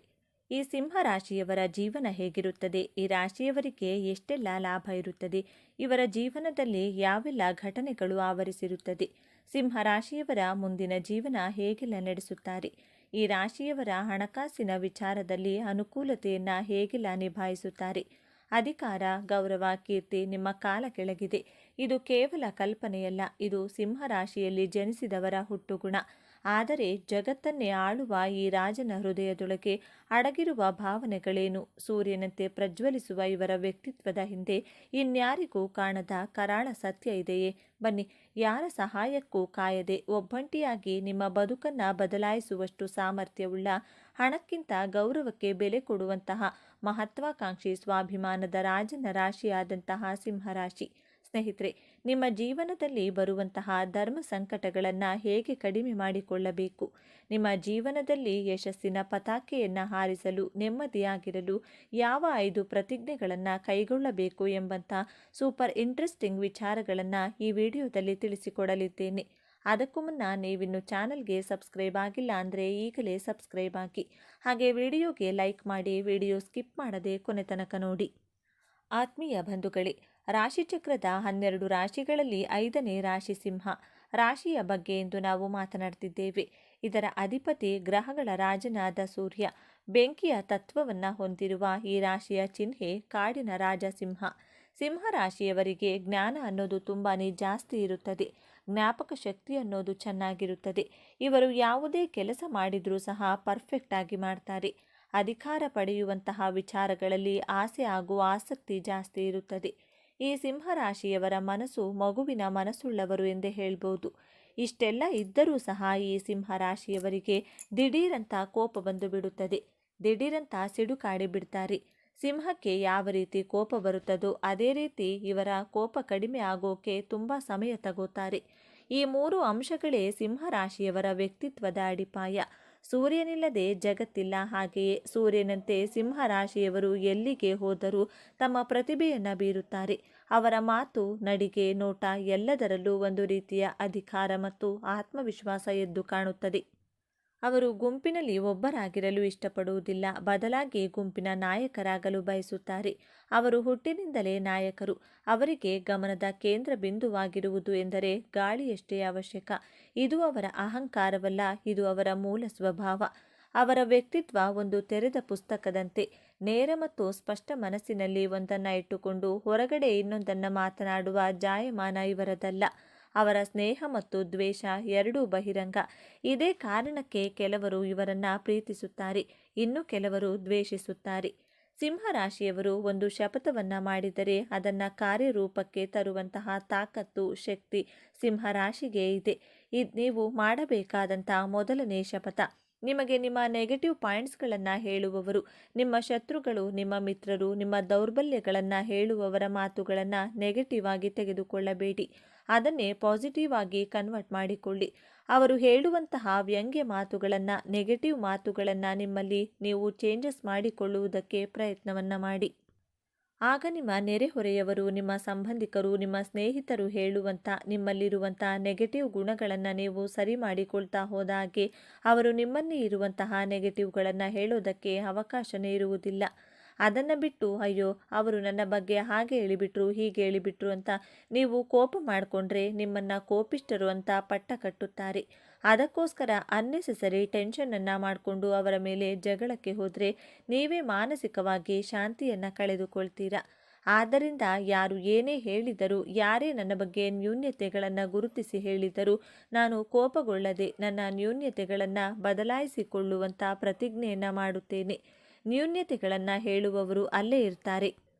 ಈ ಸಿಂಹರಾಶಿಯವರ ಜೀವನ ಹೇಗಿರುತ್ತದೆ? ಈ ರಾಶಿಯವರಿಗೆ ಎಷ್ಟೆಲ್ಲ ಲಾಭ ಇರುತ್ತದೆ? ಇವರ ಜೀವನದಲ್ಲಿ ಯಾವೆಲ್ಲ ಘಟನೆಗಳು ಆವರಿಸಿರುತ್ತದೆ? ಸಿಂಹರಾಶಿಯವರ ಮುಂದಿನ ಜೀವನ ಹೇಗೆಲ್ಲ ನಡೆಸುತ್ತಾರೆ? ಈ ರಾಶಿಯವರ ಹಣಕಾಸಿನ ವಿಚಾರದಲ್ಲಿ ಅನುಕೂಲತೆಯನ್ನು ಹೇಗೆಲ್ಲ ನಿಭಾಯಿಸುತ್ತಾರೆ? ಅಧಿಕಾರ, ಗೌರವ, ಕೀರ್ತಿ ನಿಮ್ಮ ಕಾಲ ಕೆಳಗಿದೆ. ಇದು ಕೇವಲ ಕಲ್ಪನೆಯಲ್ಲ, ಇದು ಸಿಂಹರಾಶಿಯಲ್ಲಿ ಜನಿಸಿದವರ ಹುಟ್ಟುಗುಣ. ಆದರೆ ಜಗತ್ತನ್ನೇ ಆಳುವ ಈ ರಾಜನ ಹೃದಯದೊಳಗೆ ಅಡಗಿರುವ ಭಾವನೆಗಳೇನು? ಸೂರ್ಯನಂತೆ ಪ್ರಜ್ವಲಿಸುವ ಇವರ ವ್ಯಕ್ತಿತ್ವದ ಹಿಂದೆ ಇನ್ಯಾರಿಗೂ ಕಾಣದ ಕರಾಳ ಸತ್ಯ ಇದೆಯೇ? ಬನ್ನಿ, ಯಾರ ಸಹಾಯಕ್ಕೂ ಕಾಯದೆ ಒಬ್ಬಂಟಿಯಾಗಿ ನಿಮ್ಮ ಬದುಕನ್ನು ಬದಲಾಯಿಸುವಷ್ಟು ಸಾಮರ್ಥ್ಯವುಳ್ಳ, ಹಣಕ್ಕಿಂತ ಗೌರವಕ್ಕೆ ಬೆಲೆ ಕೊಡುವಂತಹ ಮಹತ್ವಾಕಾಂಕ್ಷಿ ಸ್ವಾಭಿಮಾನದ ರಾಜನ ರಾಶಿಯಾದಂತಹ ಸಿಂಹರಾಶಿ. ಸ್ನೇಹಿತರೆ, ನಿಮ್ಮ ಜೀವನದಲ್ಲಿ ಬರುವಂತಹ ಧರ್ಮ ಸಂಕಟಗಳನ್ನು ಹೇಗೆ ಕಡಿಮೆ ಮಾಡಿಕೊಳ್ಳಬೇಕು? ನಿಮ್ಮ ಜೀವನದಲ್ಲಿ ಯಶಸ್ಸಿನ ಪತಾಕೆಯನ್ನು ಹಾರಿಸಲು, ನೆಮ್ಮದಿಯಾಗಿರಲು ಯಾವ 5 ಪ್ರತಿಜ್ಞೆಗಳನ್ನು ಕೈಗೊಳ್ಳಬೇಕು ಎಂಬಂಥ ಸೂಪರ್ ಇಂಟ್ರೆಸ್ಟಿಂಗ್ ವಿಚಾರಗಳನ್ನು ಈ ವಿಡಿಯೋದಲ್ಲಿ ತಿಳಿಸಿಕೊಡಲಿದ್ದೇನೆ. ಅದಕ್ಕೂ ಮುನ್ನ ನೀವಿನ್ನು ಚಾನಲ್ಗೆ ಸಬ್ಸ್ಕ್ರೈಬ್ ಆಗಿಲ್ಲ ಅಂದರೆ ಈಗಲೇ ಸಬ್ಸ್ಕ್ರೈಬ್ ಆಗಿ, ಹಾಗೆ ವಿಡಿಯೋಗೆ ಲೈಕ್ ಮಾಡಿ, ವಿಡಿಯೋ ಸ್ಕಿಪ್ ಮಾಡದೆ ಕೊನೆ ತನಕ ನೋಡಿ. ಆತ್ಮೀಯ ಬಂಧುಗಳೇ, ರಾಶಿಚಕ್ರದ 12 ರಾಶಿಗಳಲ್ಲಿ 5ನೇ ರಾಶಿ ಸಿಂಹ ರಾಶಿಯ ಬಗ್ಗೆ ಎಂದು ನಾವು ಮಾತನಾಡ್ತಿದ್ದೇವೆ. ಇದರ ಅಧಿಪತಿ ಗ್ರಹಗಳ ರಾಜನಾದ ಸೂರ್ಯ. ಬೆಂಕಿಯ ತತ್ವವನ್ನು ಹೊಂದಿರುವ ಈ ರಾಶಿಯ ಚಿಹ್ನೆ ಕಾಡಿನ ರಾಜ ಸಿಂಹ. ಸಿಂಹ ರಾಶಿಯವರಿಗೆ ಜ್ಞಾನ ಅನ್ನೋದು ತುಂಬಾ ಜಾಸ್ತಿ ಇರುತ್ತದೆ. ಜ್ಞಾಪಕ ಶಕ್ತಿ ಅನ್ನೋದು ಚೆನ್ನಾಗಿರುತ್ತದೆ. ಇವರು ಯಾವುದೇ ಕೆಲಸ ಮಾಡಿದರೂ ಸಹ ಪರ್ಫೆಕ್ಟ್ ಆಗಿ ಮಾಡ್ತಾರೆ. ಅಧಿಕಾರ ಪಡೆಯುವಂತಹ ವಿಚಾರಗಳಲ್ಲಿ ಆಸೆ ಹಾಗೂ ಆಸಕ್ತಿ ಜಾಸ್ತಿ ಇರುತ್ತದೆ. ಈ ಸಿಂಹರಾಶಿಯವರ ಮನಸ್ಸು ಮಗುವಿನ ಮನಸ್ಸುಳ್ಳವರು ಎಂದೇ ಹೇಳ್ಬೋದು. ಇಷ್ಟೆಲ್ಲ ಇದ್ದರೂ ಸಹ ಈ ಸಿಂಹರಾಶಿಯವರಿಗೆ ದಿಢೀರಂತ ಕೋಪ ಬಂದು ಬಿಡುತ್ತದೆ. ದಿಢೀರಂತ ಸಿಡುಕಾಡಿ ಬಿಡ್ತಾರೆ. ಸಿಂಹಕ್ಕೆ ಯಾವ ರೀತಿ ಕೋಪ ಬರುತ್ತದೋ ಅದೇ ರೀತಿ ಇವರ ಕೋಪ ಕಡಿಮೆ ಆಗೋಕೆ ತುಂಬ ಸಮಯ ತಗೋತಾರೆ. ಈ 3 ಅಂಶಗಳೇ ಸಿಂಹರಾಶಿಯವರ ವ್ಯಕ್ತಿತ್ವದ ಅಡಿಪಾಯ. ಸೂರ್ಯನಿಲ್ಲದೆ ಜಗತ್ತಿಲ್ಲ. ಹಾಗೆಯೇ ಸೂರ್ಯನಂತೆ ಸಿಂಹರಾಶಿಯವರು ಎಲ್ಲಿಗೆ ಹೋದರೂ ತಮ್ಮ ಪ್ರತಿಭೆಯನ್ನು ಬೀರುತ್ತಾರೆ. ಅವರ ಮಾತು, ನಡಿಗೆ, ನೋಟ ಎಲ್ಲದರಲ್ಲೂ ಒಂದು ರೀತಿಯ ಅಧಿಕಾರ ಮತ್ತು ಆತ್ಮವಿಶ್ವಾಸ ಎದ್ದು ಕಾಣುತ್ತದೆ. ಅವರು ಗುಂಪಿನಲ್ಲಿ ಒಬ್ಬರಾಗಿರಲು ಇಷ್ಟಪಡುವುದಿಲ್ಲ, ಬದಲಾಗಿ ಗುಂಪಿನ ನಾಯಕರಾಗಲು ಬಯಸುತ್ತಾರೆ. ಅವರು ಹುಟ್ಟಿನಿಂದಲೇ ನಾಯಕರು. ಅವರಿಗೆ ಗಮನದ ಕೇಂದ್ರ ಬಿಂದುವಾಗಿರುವುದು ಎಂದರೆ ಗಾಳಿಯಷ್ಟೇ ಅವಶ್ಯಕ. ಇದು ಅವರ ಅಹಂಕಾರವಲ್ಲ, ಇದು ಅವರ ಮೂಲ ಸ್ವಭಾವ. ಅವರ ವ್ಯಕ್ತಿತ್ವ ಒಂದು ತೆರೆದ ಪುಸ್ತಕದಂತೆ. ನೇರ ಮತ್ತು ಸ್ಪಷ್ಟ ಮನಸ್ಸಿನಲ್ಲಿ ಒಂದನ್ನು ಇಟ್ಟುಕೊಂಡು ಹೊರಗಡೆ ಇನ್ನೊಂದನ್ನು ಮಾತನಾಡುವ ಜಾಯಮಾನ ಇವರದಲ್ಲ. ಅವರ ಸ್ನೇಹ ಮತ್ತು ದ್ವೇಷ ಎರಡೂ ಬಹಿರಂಗ. ಇದೇ ಕಾರಣಕ್ಕೆ ಕೆಲವರು ಇವರನ್ನು ಪ್ರೀತಿಸುತ್ತಾರೆ, ಇನ್ನು ಕೆಲವರು ದ್ವೇಷಿಸುತ್ತಾರೆ. ಸಿಂಹರಾಶಿಯವರು ಒಂದು ಶಪಥವನ್ನು ಮಾಡಿದರೆ ಅದನ್ನು ಕಾರ್ಯರೂಪಕ್ಕೆ ತರುವಂತಹ ತಾಕತ್ತು, ಶಕ್ತಿ ಸಿಂಹರಾಶಿಗೆ ಇದೆ. ನೀವು ಮಾಡಬೇಕಾದಂತಹ ಮೊದಲನೇ ಶಪಥ: ನಿಮಗೆ ನಿಮ್ಮ ನೆಗೆಟಿವ್ ಪಾಯಿಂಟ್ಸ್ಗಳನ್ನು ಹೇಳುವವರು, ನಿಮ್ಮ ಶತ್ರುಗಳು, ನಿಮ್ಮ ಮಿತ್ರರು, ನಿಮ್ಮ ದೌರ್ಬಲ್ಯಗಳನ್ನು ಹೇಳುವವರ ಮಾತುಗಳನ್ನು ನೆಗೆಟಿವ್ ಆಗಿ ತೆಗೆದುಕೊಳ್ಳಬೇಡಿ. ಅದನ್ನೇ ಪಾಸಿಟಿವ್ ಆಗಿ ಕನ್ವರ್ಟ್ ಮಾಡಿಕೊಳ್ಳಿ. ಅವರು ಹೇಳುವಂತಹ ವ್ಯಂಗ್ಯ ಮಾತುಗಳನ್ನು, ನೆಗೆಟಿವ್ ಮಾತುಗಳನ್ನು ನಿಮ್ಮಲ್ಲಿ ನೀವು ಚೇಂಜಸ್ ಮಾಡಿಕೊಳ್ಳುವುದಕ್ಕೆ ಪ್ರಯತ್ನವನ್ನು ಮಾಡಿ. ಆಗ ನಿಮ್ಮ ನೆರೆಹೊರೆಯವರು, ನಿಮ್ಮ ಸಂಬಂಧಿಕರು, ನಿಮ್ಮ ಸ್ನೇಹಿತರು ಹೇಳುವಂಥ ನಿಮ್ಮಲ್ಲಿರುವಂಥ ನೆಗೆಟಿವ್ ಗುಣಗಳನ್ನು ನೀವು ಸರಿ ಮಾಡಿಕೊಳ್ತಾ ಹೋದ ಹಾಗೆ ಅವರು ನಿಮ್ಮಲ್ಲಿ ಇರುವಂತಹ ನೆಗೆಟಿವ್ಗಳನ್ನು ಹೇಳೋದಕ್ಕೆ ಅವಕಾಶನೇ ಇರುವುದಿಲ್ಲ. ಅದನ್ನು ಬಿಟ್ಟು ಅಯ್ಯೋ ಅವರು ನನ್ನ ಬಗ್ಗೆ ಹಾಗೆ ಹೇಳಿಬಿಟ್ರು, ಹೀಗೆ ಹೇಳಿಬಿಟ್ರು ಅಂತ ನೀವು ಕೋಪ ಮಾಡಿಕೊಂಡ್ರೆ ನಿಮ್ಮನ್ನು ಕೋಪಿಷ್ಠರು ಅಂತ ಪಟ್ಟ ಕಟ್ಟುತ್ತಾರೆ. ಅದಕ್ಕೋಸ್ಕರ ಅನ್ನೆಸೆಸರಿ ಟೆನ್ಷನನ್ನು ಮಾಡಿಕೊಂಡು ಅವರ ಮೇಲೆ ಜಗಳಕ್ಕೆ ಹೋದರೆ ನೀವೇ ಮಾನಸಿಕವಾಗಿ ಶಾಂತಿಯನ್ನು ಕಳೆದುಕೊಳ್ತೀರಾ. ಆದ್ದರಿಂದ ಯಾರು ಏನೇ ಹೇಳಿದರೂ, ಯಾರೇ ನನ್ನ ಬಗ್ಗೆ ನ್ಯೂನ್ಯತೆಗಳನ್ನು ಗುರುತಿಸಿ ಹೇಳಿದರೂ ನಾನು ಕೋಪಗೊಳ್ಳದೆ ನನ್ನ ನ್ಯೂನ್ಯತೆಗಳನ್ನು ಬದಲಾಯಿಸಿಕೊಳ್ಳುವಂಥ ಪ್ರತಿಜ್ಞೆಯನ್ನು ಮಾಡುತ್ತೇನೆ. ನ್ಯೂನ್ಯತೆಗಳನ್ನು ಹೇಳುವವರು ಅಲ್ಲೇ ಇರ್ತಾರೆ.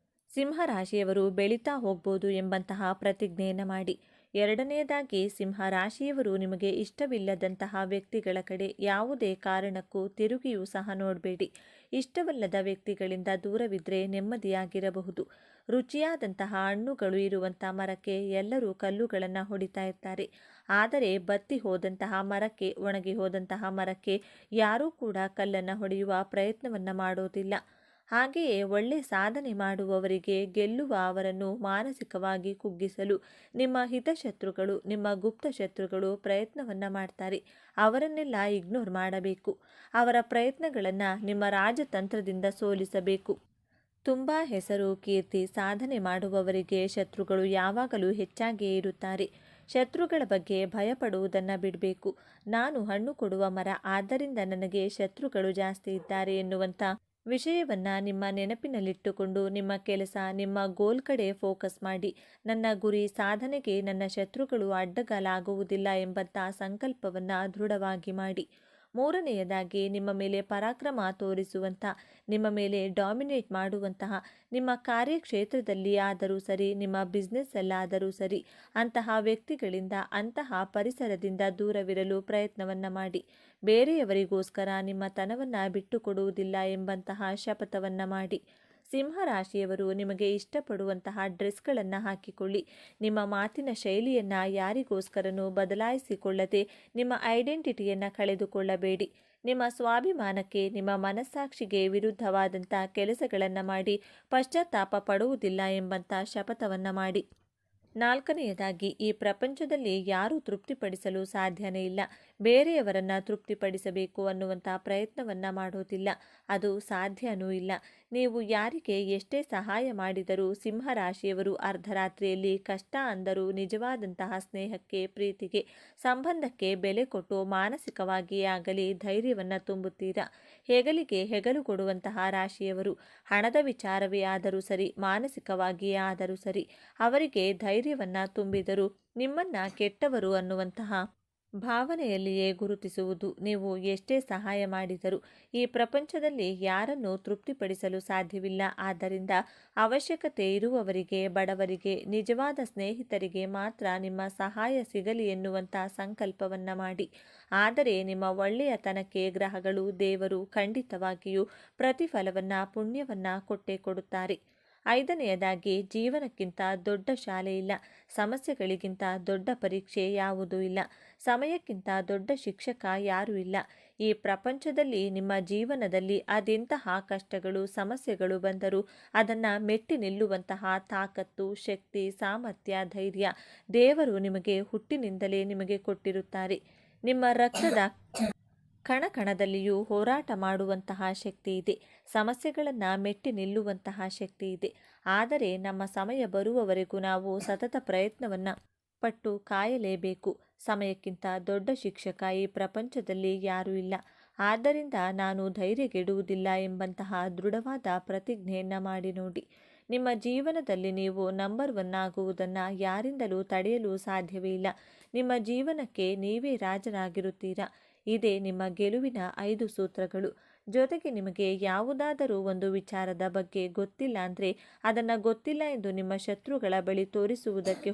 ಸಿಂಹರಾಶಿಯವರು ಬೆಳೀತಾ ಹೋಗ್ಬೋದು ಎಂಬಂತಹ ಪ್ರತಿಜ್ಞೆಯನ್ನು ಮಾಡಿ. ಎರಡನೆಯದಾಗಿ, ಸಿಂಹರಾಶಿಯವರು ನಿಮಗೆ ಇಷ್ಟವಿಲ್ಲದಂತಹ ವ್ಯಕ್ತಿಗಳ ಕಡೆ ಯಾವುದೇ ಕಾರಣಕ್ಕೂ ತಿರುಗಿಯೂ ಸಹ ನೋಡಬೇಡಿ. ಇಷ್ಟವಲ್ಲದ ವ್ಯಕ್ತಿಗಳಿಂದ ದೂರವಿದ್ದರೆ ನೆಮ್ಮದಿಯಾಗಿರಬಹುದು. ರುಚಿಯಾದಂತಹ ಹಣ್ಣುಗಳು ಇರುವಂಥ ಮರಕ್ಕೆ ಎಲ್ಲರೂ ಕಲ್ಲುಗಳನ್ನು ಹೊಡಿತಾ ಇರ್ತಾರೆ. ಆದರೆ ಬತ್ತಿ ಹೋದಂತಹ ಮರಕ್ಕೆ, ಒಣಗಿ ಹೋದಂತಹ ಮರಕ್ಕೆ ಯಾರೂ ಕೂಡ ಕಲ್ಲನ್ನು ಹೊಡೆಯುವ ಪ್ರಯತ್ನವನ್ನು ಮಾಡೋದಿಲ್ಲ. ಹಾಗೆಯೇ ಒಳ್ಳೆ ಸಾಧನೆ ಮಾಡುವವರಿಗೆ ಗೆಲ್ಲುವ ಅವರನ್ನು ಮಾನಸಿಕವಾಗಿ ಕುಗ್ಗಿಸಲು ನಿಮ್ಮ ಹಿತಶತ್ರುಗಳು, ನಿಮ್ಮ ಗುಪ್ತ ಶತ್ರುಗಳು ಪ್ರಯತ್ನವನ್ನು ಮಾಡ್ತಾರೆ. ಅವರನ್ನೆಲ್ಲ ಇಗ್ನೋರ್ ಮಾಡಬೇಕು. ಅವರ ಪ್ರಯತ್ನಗಳನ್ನು ನಿಮ್ಮ ರಾಜತಂತ್ರದಿಂದ ಸೋಲಿಸಬೇಕು. ತುಂಬ ಹೆಸರು, ಕೀರ್ತಿ, ಸಾಧನೆ ಮಾಡುವವರಿಗೆ ಶತ್ರುಗಳು ಯಾವಾಗಲೂ ಹೆಚ್ಚಾಗಿಯೇ ಇರುತ್ತಾರೆ. ಶತ್ರುಗಳ ಬಗ್ಗೆ ಭಯಪಡುವುದನ್ನು ಬಿಡಬೇಕು. ನಾನು ಹಣ್ಣು ಕೊಡುವ ಮರ, ಆದ್ದರಿಂದ ನನಗೆ ಶತ್ರುಗಳು ಜಾಸ್ತಿ ಇದ್ದಾರೆ ಎನ್ನುವಂಥ ವಿಷಯವನ್ನು ನಿಮ್ಮ ನೆನಪಿನಲ್ಲಿಟ್ಟುಕೊಂಡು ನಿಮ್ಮ ಕೆಲಸ, ನಿಮ್ಮ ಗೋಲ್ ಕಡೆ ಫೋಕಸ್ ಮಾಡಿ. ನನ್ನ ಗುರಿ ಸಾಧನೆಗೆ ನನ್ನ ಶತ್ರುಗಳು ಅಡ್ಡಗಾಲಾಗುವುದಿಲ್ಲ ಎಂಬಂಥ ಸಂಕಲ್ಪವನ್ನು ದೃಢವಾಗಿ ಮಾಡಿ. ಮೂರನೆಯದಾಗಿ, ನಿಮ್ಮ ಮೇಲೆ ಪರಾಕ್ರಮ ತೋರಿಸುವಂಥ, ನಿಮ್ಮ ಮೇಲೆ ಡಾಮಿನೇಟ್ ಮಾಡುವಂತಹ, ನಿಮ್ಮ ಕಾರ್ಯಕ್ಷೇತ್ರದಲ್ಲಿ ಆದರೂ ಸರಿ, ನಿಮ್ಮ ಬಿಸ್ನೆಸ್ಸಲ್ಲಾದರೂ ಸರಿ, ಅಂತಹ ವ್ಯಕ್ತಿಗಳಿಂದ, ಅಂತಹ ಪರಿಸರದಿಂದ ದೂರವಿರಲು ಪ್ರಯತ್ನವನ್ನು ಮಾಡಿ. ಬೇರೆಯವರಿಗೋಸ್ಕರ ನಿಮ್ಮ ತನವನ್ನು ಬಿಟ್ಟುಕೊಡುವುದಿಲ್ಲ ಎಂಬಂತಹ ಶಪಥವನ್ನು ಮಾಡಿ. ಸಿಂಹರಾಶಿಯವರು ನಿಮಗೆ ಇಷ್ಟಪಡುವಂತಹ ಡ್ರೆಸ್ಗಳನ್ನು ಹಾಕಿಕೊಳ್ಳಿ. ನಿಮ್ಮ ಮಾತಿನ ಶೈಲಿಯನ್ನು ಯಾರಿಗೋಸ್ಕರನೂ ಬದಲಾಯಿಸಿಕೊಳ್ಳದೆ ನಿಮ್ಮ ಐಡೆಂಟಿಟಿಯನ್ನು ಕಳೆದುಕೊಳ್ಳಬೇಡಿ. ನಿಮ್ಮ ಸ್ವಾಭಿಮಾನಕ್ಕೆ, ನಿಮ್ಮ ಮನಸ್ಸಾಕ್ಷಿಗೆ ವಿರುದ್ಧವಾದಂಥ ಕೆಲಸಗಳನ್ನು ಮಾಡಿ ಪಶ್ಚಾತ್ತಾಪ ಪಡುವುದಿಲ್ಲ ಎಂಬಂಥ ಶಪಥವನ್ನು ಮಾಡಿ. ನಾಲ್ಕನೆಯದಾಗಿ, ಈ ಪ್ರಪಂಚದಲ್ಲಿ ಯಾರೂ ತೃಪ್ತಿಪಡಿಸಲು ಸಾಧ್ಯನೇ ಇಲ್ಲ. ಬೇರೆಯವರನ್ನು ತೃಪ್ತಿಪಡಿಸಬೇಕು ಅನ್ನುವಂಥ ಪ್ರಯತ್ನವನ್ನು ಮಾಡೋದಿಲ್ಲ. ಅದು ಸಾಧ್ಯವೂ ಇಲ್ಲ. ನೀವು ಯಾರಿಗೆ ಎಷ್ಟೇ ಸಹಾಯ ಮಾಡಿದರೂ ಸಿಂಹರಾಶಿಯವರು ಅರ್ಧರಾತ್ರಿಯಲ್ಲಿ ಕಷ್ಟ ಅಂದರೂ ನಿಜವಾದಂತಹ ಸ್ನೇಹಕ್ಕೆ, ಪ್ರೀತಿಗೆ, ಸಂಬಂಧಕ್ಕೆ ಬೆಲೆ ಕೊಟ್ಟು ಮಾನಸಿಕವಾಗಿಯೇ ಆಗಲಿ ಧೈರ್ಯವನ್ನು ತುಂಬುತ್ತೀರಾ. ಹೆಗಲಿಗೆ ಹೆಗಲು ಕೊಡುವಂತಹ ರಾಶಿಯವರು. ಹಣದ ವಿಚಾರವೇ ಆದರೂ ಸರಿ, ಮಾನಸಿಕವಾಗಿಯೇ ಆದರೂ ಸರಿ, ಅವರಿಗೆ ಧೈರ್ಯವನ್ನು ತುಂಬಿದರೂ ನಿಮ್ಮನ್ನು ಕೆಟ್ಟವರು ಅನ್ನುವಂತಹ ಭಾವನೆಯಲ್ಲಿಯೇ ಗುರುತಿಸುವುದು. ನೀವು ಎಷ್ಟೇ ಸಹಾಯ ಮಾಡಿದರೂ ಈ ಪ್ರಪಂಚದಲ್ಲಿ ಯಾರನ್ನೂ ತೃಪ್ತಿಪಡಿಸಲು ಸಾಧ್ಯವಿಲ್ಲ. ಆದ್ದರಿಂದ ಅವಶ್ಯಕತೆ ಇರುವವರಿಗೆ, ಬಡವರಿಗೆ, ನಿಜವಾದ ಸ್ನೇಹಿತರಿಗೆ ಮಾತ್ರ ನಿಮ್ಮ ಸಹಾಯ ಸಿಗಲಿ ಎನ್ನುವಂಥ ಸಂಕಲ್ಪವನ್ನು ಮಾಡಿ. ಆದರೆ ನಿಮ್ಮ ಒಳ್ಳೆಯತನಕ್ಕೆ ಗ್ರಹಗಳು, ದೇವರು ಖಂಡಿತವಾಗಿಯೂ ಪ್ರತಿಫಲವನ್ನು, ಪುಣ್ಯವನ್ನು ಕೊಟ್ಟೇ ಕೊಡುತ್ತಾರೆ. ಐದನೆಯದಾಗಿ, ಜೀವನಕ್ಕಿಂತ ದೊಡ್ಡ ಶಾಲೆ ಇಲ್ಲ. ಸಮಸ್ಯೆಗಳಿಗಿಂತ ದೊಡ್ಡ ಪರೀಕ್ಷೆ ಯಾವುದೂ ಇಲ್ಲ. ಸಮಯಕ್ಕಿಂತ ದೊಡ್ಡ ಶಿಕ್ಷಕ ಯಾರೂ ಇಲ್ಲ. ಈ ಪ್ರಪಂಚದಲ್ಲಿ ನಿಮ್ಮ ಜೀವನದಲ್ಲಿ ಅದೆಂತಹ ಕಷ್ಟಗಳು, ಸಮಸ್ಯೆಗಳು ಬಂದರೂ ಅದನ್ನು ಮೆಟ್ಟಿ ನಿಲ್ಲುವಂತಹ ತಾಕತ್ತು, ಶಕ್ತಿ, ಸಾಮರ್ಥ್ಯ, ಧೈರ್ಯ ದೇವರು ನಿಮಗೆ ಹುಟ್ಟಿನಿಂದಲೇ ನಿಮಗೆ ಕೊಟ್ಟಿರುತ್ತಾರೆ. ನಿಮ್ಮ ರಕ್ತದ ಕಣಕಣದಲ್ಲಿಯೂ ಹೋರಾಟ ಮಾಡುವಂತಹ ಶಕ್ತಿ ಇದೆ. ಸಮಸ್ಯೆಗಳನ್ನು ಮೆಟ್ಟಿ ನಿಲ್ಲುವಂತಹ ಶಕ್ತಿ ಇದೆ. ಆದರೆ ನಮ್ಮ ಸಮಯ ಬರುವವರೆಗೂ ನಾವು ಸತತ ಪ್ರಯತ್ನವನ್ನು ಪಟ್ಟು ಕಾಯಲೇಬೇಕು. ಸಮಯಕ್ಕಿಂತ ದೊಡ್ಡ ಶಿಕ್ಷಕ ಈ ಪ್ರಪಂಚದಲ್ಲಿ ಯಾರೂ ಇಲ್ಲ. ಆದ್ದರಿಂದ ನಾನು ಧೈರ್ಯಗೆಡುವುದಿಲ್ಲ ಎಂಬಂತಹ ದೃಢವಾದ ಪ್ರತಿಜ್ಞೆಯನ್ನು ಮಾಡಿ ನೋಡಿ. ನಿಮ್ಮ ಜೀವನದಲ್ಲಿ ನೀವು ನಂಬರ್ 1 ಆಗುವುದನ್ನು ಯಾರಿಂದಲೂ ತಡೆಯಲು ಸಾಧ್ಯವೇ ಇಲ್ಲ. ನಿಮ್ಮ ಜೀವನಕ್ಕೆ ನೀವೇ ರಾಜರಾಗಿರುತ್ತೀರಾ. ಇದೇ ನಿಮ್ಮ ಗೆಲುವಿನ 5 ಸೂತ್ರಗಳು. ಜೊತೆಗೆ ನಿಮಗೆ ಯಾವುದಾದರೂ ಒಂದು ವಿಚಾರದ ಬಗ್ಗೆ ಗೊತ್ತಿಲ್ಲ ಅಂದರೆ ಅದನ್ನು ಗೊತ್ತಿಲ್ಲ ಎಂದು ನಿಮ್ಮ ಶತ್ರುಗಳ ಬಳಿ ತೋರಿಸುವುದಕ್ಕೆ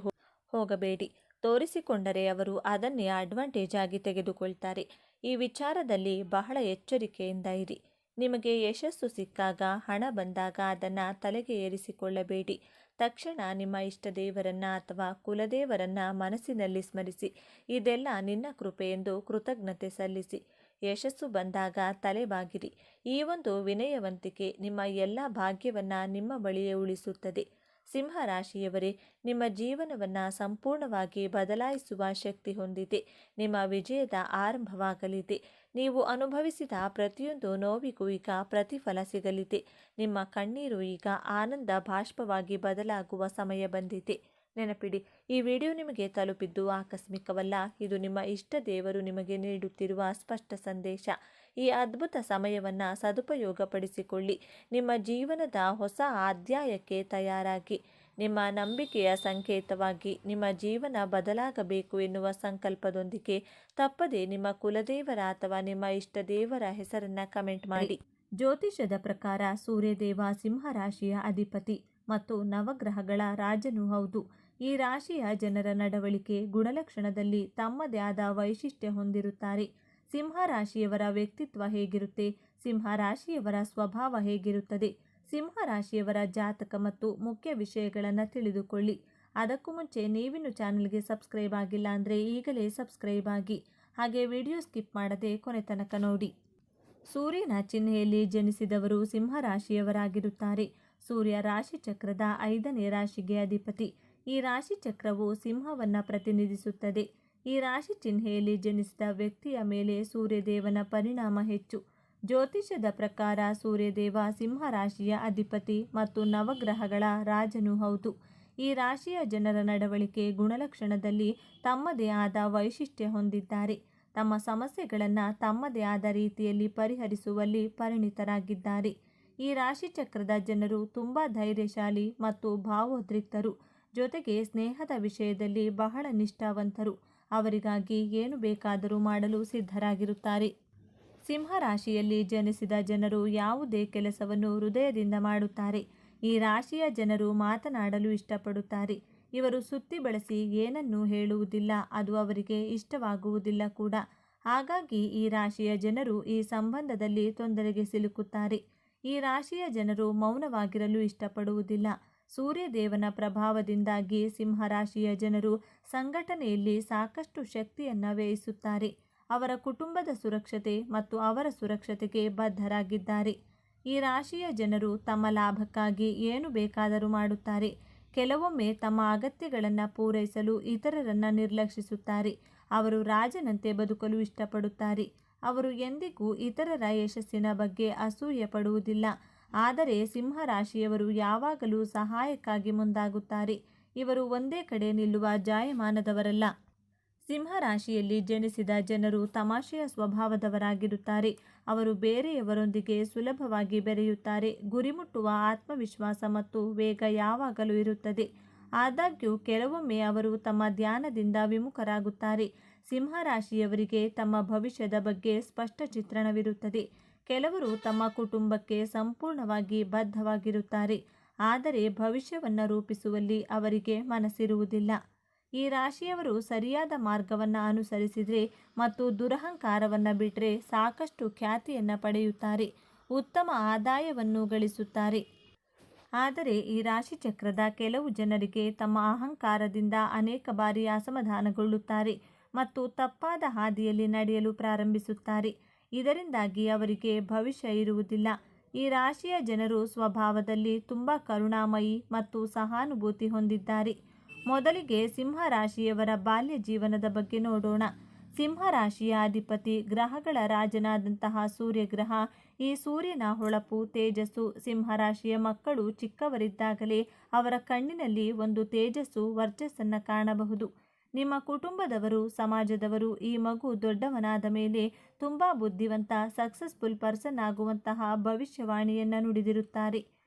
ಹೋಗಬೇಡಿ. ತೋರಿಸಿಕೊಂಡರೆ ಅವರು ಅದನ್ನೇ ಅಡ್ವಾಂಟೇಜ್ ಆಗಿ ತೆಗೆದುಕೊಳ್ತಾರೆ. ಈ ವಿಚಾರದಲ್ಲಿ ಬಹಳ ಎಚ್ಚರಿಕೆಯಿಂದ ಇರಿ. ನಿಮಗೆ ಯಶಸ್ಸು ಸಿಕ್ಕಾಗ, ಹಣ ಬಂದಾಗ ಅದನ್ನು ತಲೆಗೆ ಏರಿಸಿಕೊಳ್ಳಬೇಡಿ. ತಕ್ಷಣ ನಿಮ್ಮ ಇಷ್ಟ ದೇವರನ್ನ ಅಥವಾ ಕುಲದೇವರನ್ನ ಮನಸ್ಸಿನಲ್ಲಿ ಸ್ಮರಿಸಿ, ಇದೆಲ್ಲ ನಿನ್ನ ಕೃಪೆ ಎಂದು ಕೃತಜ್ಞತೆ ಸಲ್ಲಿಸಿ. ಯಶಸ್ಸು ಬಂದಾಗ ತಲೆಬಾಗಿರಿ. ಈ ಒಂದು ವಿನಯವಂತಿಕೆ ನಿಮ್ಮ ಎಲ್ಲ ಭಾಗ್ಯವನ್ನ ನಿಮ್ಮ ಬಳಿಯೇ ಉಳಿಸುತ್ತದೆ. ಸಿಂಹರಾಶಿಯವರೇ, ನಿಮ್ಮ ಜೀವನವನ್ನು ಸಂಪೂರ್ಣವಾಗಿ ಬದಲಾಯಿಸುವ ಶಕ್ತಿ ಹೊಂದಿದೆ. ನಿಮ್ಮ ವಿಜಯದ ಆರಂಭವಾಗಲಿದೆ. ನೀವು ಅನುಭವಿಸಿದ ಪ್ರತಿಯೊಂದು ನೋವಿಗೂ ಈಗ ಪ್ರತಿಫಲ ಸಿಗಲಿದೆ. ನಿಮ್ಮ ಕಣ್ಣೀರು ಈಗ ಆನಂದ ಬಾಷ್ಪವಾಗಿ ಬದಲಾಗುವ ಸಮಯ ಬಂದಿದೆ. ನೆನಪಿಡಿ, ಈ ವಿಡಿಯೋ ನಿಮಗೆ ತಲುಪಿದ್ದು ಆಕಸ್ಮಿಕವಲ್ಲ. ಇದು ನಿಮ್ಮ ಇಷ್ಟ ದೇವರು ನಿಮಗೆ ನೀಡುತ್ತಿರುವ ಸ್ಪಷ್ಟ ಸಂದೇಶ. ಈ ಅದ್ಭುತ ಸಮಯವನ್ನು ಸದುಪಯೋಗಪಡಿಸಿಕೊಳ್ಳಿ. ನಿಮ್ಮ ಜೀವನದ ಹೊಸ ಅಧ್ಯಾಯಕ್ಕೆ ತಯಾರಾಗಿ. ನಿಮ್ಮ ನಂಬಿಕೆಯ ಸಂಕೇತವಾಗಿ ನಿಮ್ಮ ಜೀವನ ಬದಲಾಗಬೇಕು ಎನ್ನುವ ಸಂಕಲ್ಪದೊಂದಿಗೆ ತಪ್ಪದೆ ನಿಮ್ಮ ಕುಲದೇವರ ಅಥವಾ ನಿಮ್ಮ ಇಷ್ಟ ದೇವರ ಹೆಸರನ್ನ ಕಮೆಂಟ್ ಮಾಡಿ. ಜ್ಯೋತಿಷದ ಪ್ರಕಾರ ಸೂರ್ಯದೇವ ಸಿಂಹರಾಶಿಯ ಅಧಿಪತಿ ಮತ್ತು ನವಗ್ರಹಗಳ ರಾಜನೂ ಹೌದು. ಈ ರಾಶಿಯ ಜನರ ನಡವಳಿಕೆ, ಗುಣಲಕ್ಷಣದಲ್ಲಿ ತಮ್ಮದೇ ಆದ ವೈಶಿಷ್ಟ್ಯ ಹೊಂದಿರುತ್ತಾರೆ. ಸಿಂಹರಾಶಿಯವರ ವ್ಯಕ್ತಿತ್ವ ಹೇಗಿರುತ್ತೆ? ಸಿಂಹರಾಶಿಯವರ ಸ್ವಭಾವ ಹೇಗಿರುತ್ತದೆ? ಸಿಂಹರಾಶಿಯವರ ಜಾತಕ ಮತ್ತು ಮುಖ್ಯ ವಿಷಯಗಳನ್ನು ತಿಳಿದುಕೊಳ್ಳಿ. ಅದಕ್ಕೂ ಮುಂಚೆ ನೀವಿನ್ನು ಚಾನಲ್ಗೆ ಸಬ್ಸ್ಕ್ರೈಬ್ ಆಗಿಲ್ಲ ಅಂದರೆ ಈಗಲೇ ಸಬ್ಸ್ಕ್ರೈಬ್ ಆಗಿ. ಹಾಗೆ ವಿಡಿಯೋ ಸ್ಕಿಪ್ ಮಾಡದೆ ಕೊನೆ ತನಕ ನೋಡಿ. ಸೂರ್ಯನ ಚಿಹ್ನೆಯಲ್ಲಿ ಜನಿಸಿದವರು ಸಿಂಹರಾಶಿಯವರಾಗಿರುತ್ತಾರೆ. ಸೂರ್ಯ ರಾಶಿ ಚಕ್ರದ 5ನೇ ರಾಶಿಗೆ ಅಧಿಪತಿ. ಈ ರಾಶಿ ಚಕ್ರವು ಸಿಂಹವನ್ನು ಪ್ರತಿನಿಧಿಸುತ್ತದೆ. ಈ ರಾಶಿ ಚಿಹ್ನೆಯಲ್ಲಿ ಜನಿಸಿದ ವ್ಯಕ್ತಿಯ ಮೇಲೆ ಸೂರ್ಯದೇವನ ಪರಿಣಾಮ ಹೆಚ್ಚು. ಜ್ಯೋತಿಷದ ಪ್ರಕಾರ ಸೂರ್ಯದೇವ ಸಿಂಹರಾಶಿಯ ಅಧಿಪತಿ ಮತ್ತು ನವಗ್ರಹಗಳ ರಾಜನೂ ಹೌದು. ಈ ರಾಶಿಯ ಜನರ ನಡವಳಿಕೆ, ಗುಣಲಕ್ಷಣದಲ್ಲಿ ತಮ್ಮದೇ ಆದ ವೈಶಿಷ್ಟ್ಯ ಹೊಂದಿದ್ದಾರೆ. ತಮ್ಮ ಸಮಸ್ಯೆಗಳನ್ನು ತಮ್ಮದೇ ಆದ ರೀತಿಯಲ್ಲಿ ಪರಿಹರಿಸುವಲ್ಲಿ ಪರಿಣಿತರಾಗಿದ್ದಾರೆ. ಈ ರಾಶಿ ಚಕ್ರದ ಜನರು ತುಂಬ ಧೈರ್ಯಶಾಲಿ ಮತ್ತು ಭಾವೋದ್ರಿಕ್ತರು. ಜೊತೆಗೆ ಸ್ನೇಹದ ವಿಷಯದಲ್ಲಿ ಬಹಳ ನಿಷ್ಠಾವಂತರು. ಅವರಿಗಾಗಿ ಏನು ಬೇಕಾದರೂ ಮಾಡಲು ಸಿದ್ಧರಾಗಿರುತ್ತಾರೆ. ಸಿಂಹರಾಶಿಯಲ್ಲಿ ಜನಿಸಿದ ಜನರು ಯಾವುದೇ ಕೆಲಸವನ್ನು ಹೃದಯದಿಂದ ಮಾಡುತ್ತಾರೆ. ಈ ರಾಶಿಯ ಜನರು ಮಾತನಾಡಲು ಇಷ್ಟಪಡುತ್ತಾರೆ. ಇವರು ಸುತ್ತಿ ಬಳಸಿ ಏನನ್ನೂ ಹೇಳುವುದಿಲ್ಲ, ಅದು ಅವರಿಗೆ ಇಷ್ಟವಾಗುವುದಿಲ್ಲ ಕೂಡ. ಹಾಗಾಗಿ ಈ ರಾಶಿಯ ಜನರು ಈ ಸಂಬಂಧದಲ್ಲಿ ತೊಂದರೆಗೆ ಸಿಲುಕುತ್ತಾರೆ. ಈ ರಾಶಿಯ ಜನರು ಮೌನವಾಗಿರಲು ಇಷ್ಟಪಡುವುದಿಲ್ಲ. ಸೂರ್ಯದೇವನ ಪ್ರಭಾವದಿಂದಾಗಿ ಸಿಂಹರಾಶಿಯ ಜನರು ಸಂಘಟನೆಯಲ್ಲಿ ಸಾಕಷ್ಟು ಶಕ್ತಿಯನ್ನು ವ್ಯಯಿಸುತ್ತಾರೆ. ಅವರ ಕುಟುಂಬದ ಸುರಕ್ಷತೆ ಮತ್ತು ಅವರ ಸುರಕ್ಷತೆಗೆ ಬದ್ಧರಾಗಿದ್ದಾರೆ. ಈ ರಾಶಿಯ ಜನರು ತಮ್ಮ ಲಾಭಕ್ಕಾಗಿ ಏನು ಬೇಕಾದರೂ ಮಾಡುತ್ತಾರೆ. ಕೆಲವೊಮ್ಮೆ ತಮ್ಮ ಅಗತ್ಯಗಳನ್ನು ಪೂರೈಸಲು ಇತರರನ್ನು ನಿರ್ಲಕ್ಷಿಸುತ್ತಾರೆ. ಅವರು ರಾಜನಂತೆ ಬದುಕಲು ಇಷ್ಟಪಡುತ್ತಾರೆ. ಅವರು ಎಂದಿಗೂ ಇತರರ ಯಶಸ್ಸಿನ ಬಗ್ಗೆ ಅಸೂಯೆ ಪಡುವುದಿಲ್ಲ. ಆದರೆ ಸಿಂಹರಾಶಿಯವರು ಯಾವಾಗಲೂ ಸಹಾಯಕ್ಕಾಗಿ ಮುಂದಾಗುತ್ತಾರೆ. ಇವರು ಒಂದೇ ಕಡೆ ನಿಲ್ಲುವ ಜಾಯಮಾನದವರಲ್ಲ. ಸಿಂಹರಾಶಿಯಲ್ಲಿ ಜನಿಸಿದ ಜನರು ತಮಾಷೆಯ ಸ್ವಭಾವದವರಾಗಿರುತ್ತಾರೆ. ಅವರು ಬೇರೆಯವರೊಂದಿಗೆ ಸುಲಭವಾಗಿ ಬೆರೆಯುತ್ತಾರೆ. ಗುರಿ ಮುಟ್ಟುವ ಆತ್ಮವಿಶ್ವಾಸ ಮತ್ತು ವೇಗ ಯಾವಾಗಲೂ ಇರುತ್ತದೆ. ಆದಾಗ್ಯೂ ಕೆಲವೊಮ್ಮೆ ಅವರು ತಮ್ಮ ಧ್ಯಾನದಿಂದ ವಿಮುಖರಾಗುತ್ತಾರೆ. ಸಿಂಹರಾಶಿಯವರಿಗೆ ತಮ್ಮ ಭವಿಷ್ಯದ ಬಗ್ಗೆ ಸ್ಪಷ್ಟ ಚಿತ್ರಣವಿರುತ್ತದೆ. ಕೆಲವರು ತಮ್ಮ ಕುಟುಂಬಕ್ಕೆ ಸಂಪೂರ್ಣವಾಗಿ ಬದ್ಧವಾಗಿರುತ್ತಾರೆ. ಆದರೆ ಭವಿಷ್ಯವನ್ನು ರೂಪಿಸುವಲ್ಲಿ ಅವರಿಗೆ ಮನಸ್ಸಿರುವುದಿಲ್ಲ. ಈ ರಾಶಿಯವರು ಸರಿಯಾದ ಮಾರ್ಗವನ್ನು ಅನುಸರಿಸಿದರೆ ಮತ್ತು ದುರಹಂಕಾರವನ್ನು ಬಿಟ್ಟರೆ ಸಾಕಷ್ಟು ಖ್ಯಾತಿಯನ್ನು ಪಡೆಯುತ್ತಾರೆ. ಉತ್ತಮ ಆದಾಯವನ್ನು ಗಳಿಸುತ್ತಾರೆ. ಆದರೆ ಈ ರಾಶಿಚಕ್ರದ ಕೆಲವು ಜನರಿಗೆ ತಮ್ಮ ಅಹಂಕಾರದಿಂದ ಅನೇಕ ಬಾರಿ ಅಸಮಾಧಾನಗೊಳ್ಳುತ್ತಾರೆ ಮತ್ತು ತಪ್ಪಾದ ಹಾದಿಯಲ್ಲಿ ನಡೆಯಲು ಪ್ರಾರಂಭಿಸುತ್ತಾರೆ. ಇದರಿಂದಾಗಿ ಅವರಿಗೆ ಭವಿಷ್ಯ ಇರುವುದಿಲ್ಲ. ಈ ರಾಶಿಯ ಜನರು ಸ್ವಭಾವದಲ್ಲಿ ತುಂಬ ಕರುಣಾಮಯಿ ಮತ್ತು ಸಹಾನುಭೂತಿ ಹೊಂದಿದ್ದಾರೆ. ಮೊದಲಿಗೆ ಸಿಂಹರಾಶಿಯವರ ಬಾಲ್ಯ ಜೀವನದ ಬಗ್ಗೆ ನೋಡೋಣ. ಸಿಂಹರಾಶಿಯ ಅಧಿಪತಿ ಗ್ರಹಗಳ ರಾಜನಾದಂತಹ ಸೂರ್ಯಗ್ರಹ. ಈ ಸೂರ್ಯನ ಹೊಳಪು, ತೇಜಸ್ಸು. ಸಿಂಹರಾಶಿಯ ಮಕ್ಕಳು ಚಿಕ್ಕವರಿದ್ದಾಗಲೇ ಅವರ ಕಣ್ಣಿನಲ್ಲಿ ಒಂದು ತೇಜಸ್ಸು, ವರ್ಚಸ್ಸನ್ನು ಕಾಣಬಹುದು. ನಿಮ್ಮ ಕುಟುಂಬದವರು, ಸಮಾಜದವರು ಈ ಮಗು ದೊಡ್ಡವನಾದ ಮೇಲೆ ತುಂಬ ಬುದ್ಧಿವಂತ, ಸಕ್ಸಸ್ಫುಲ್ ಪರ್ಸನ್ ಆಗುವಂತಹ ಭವಿಷ್ಯವಾಣಿಯನ್ನು ನುಡಿದಿರುತ್ತಾರೆ.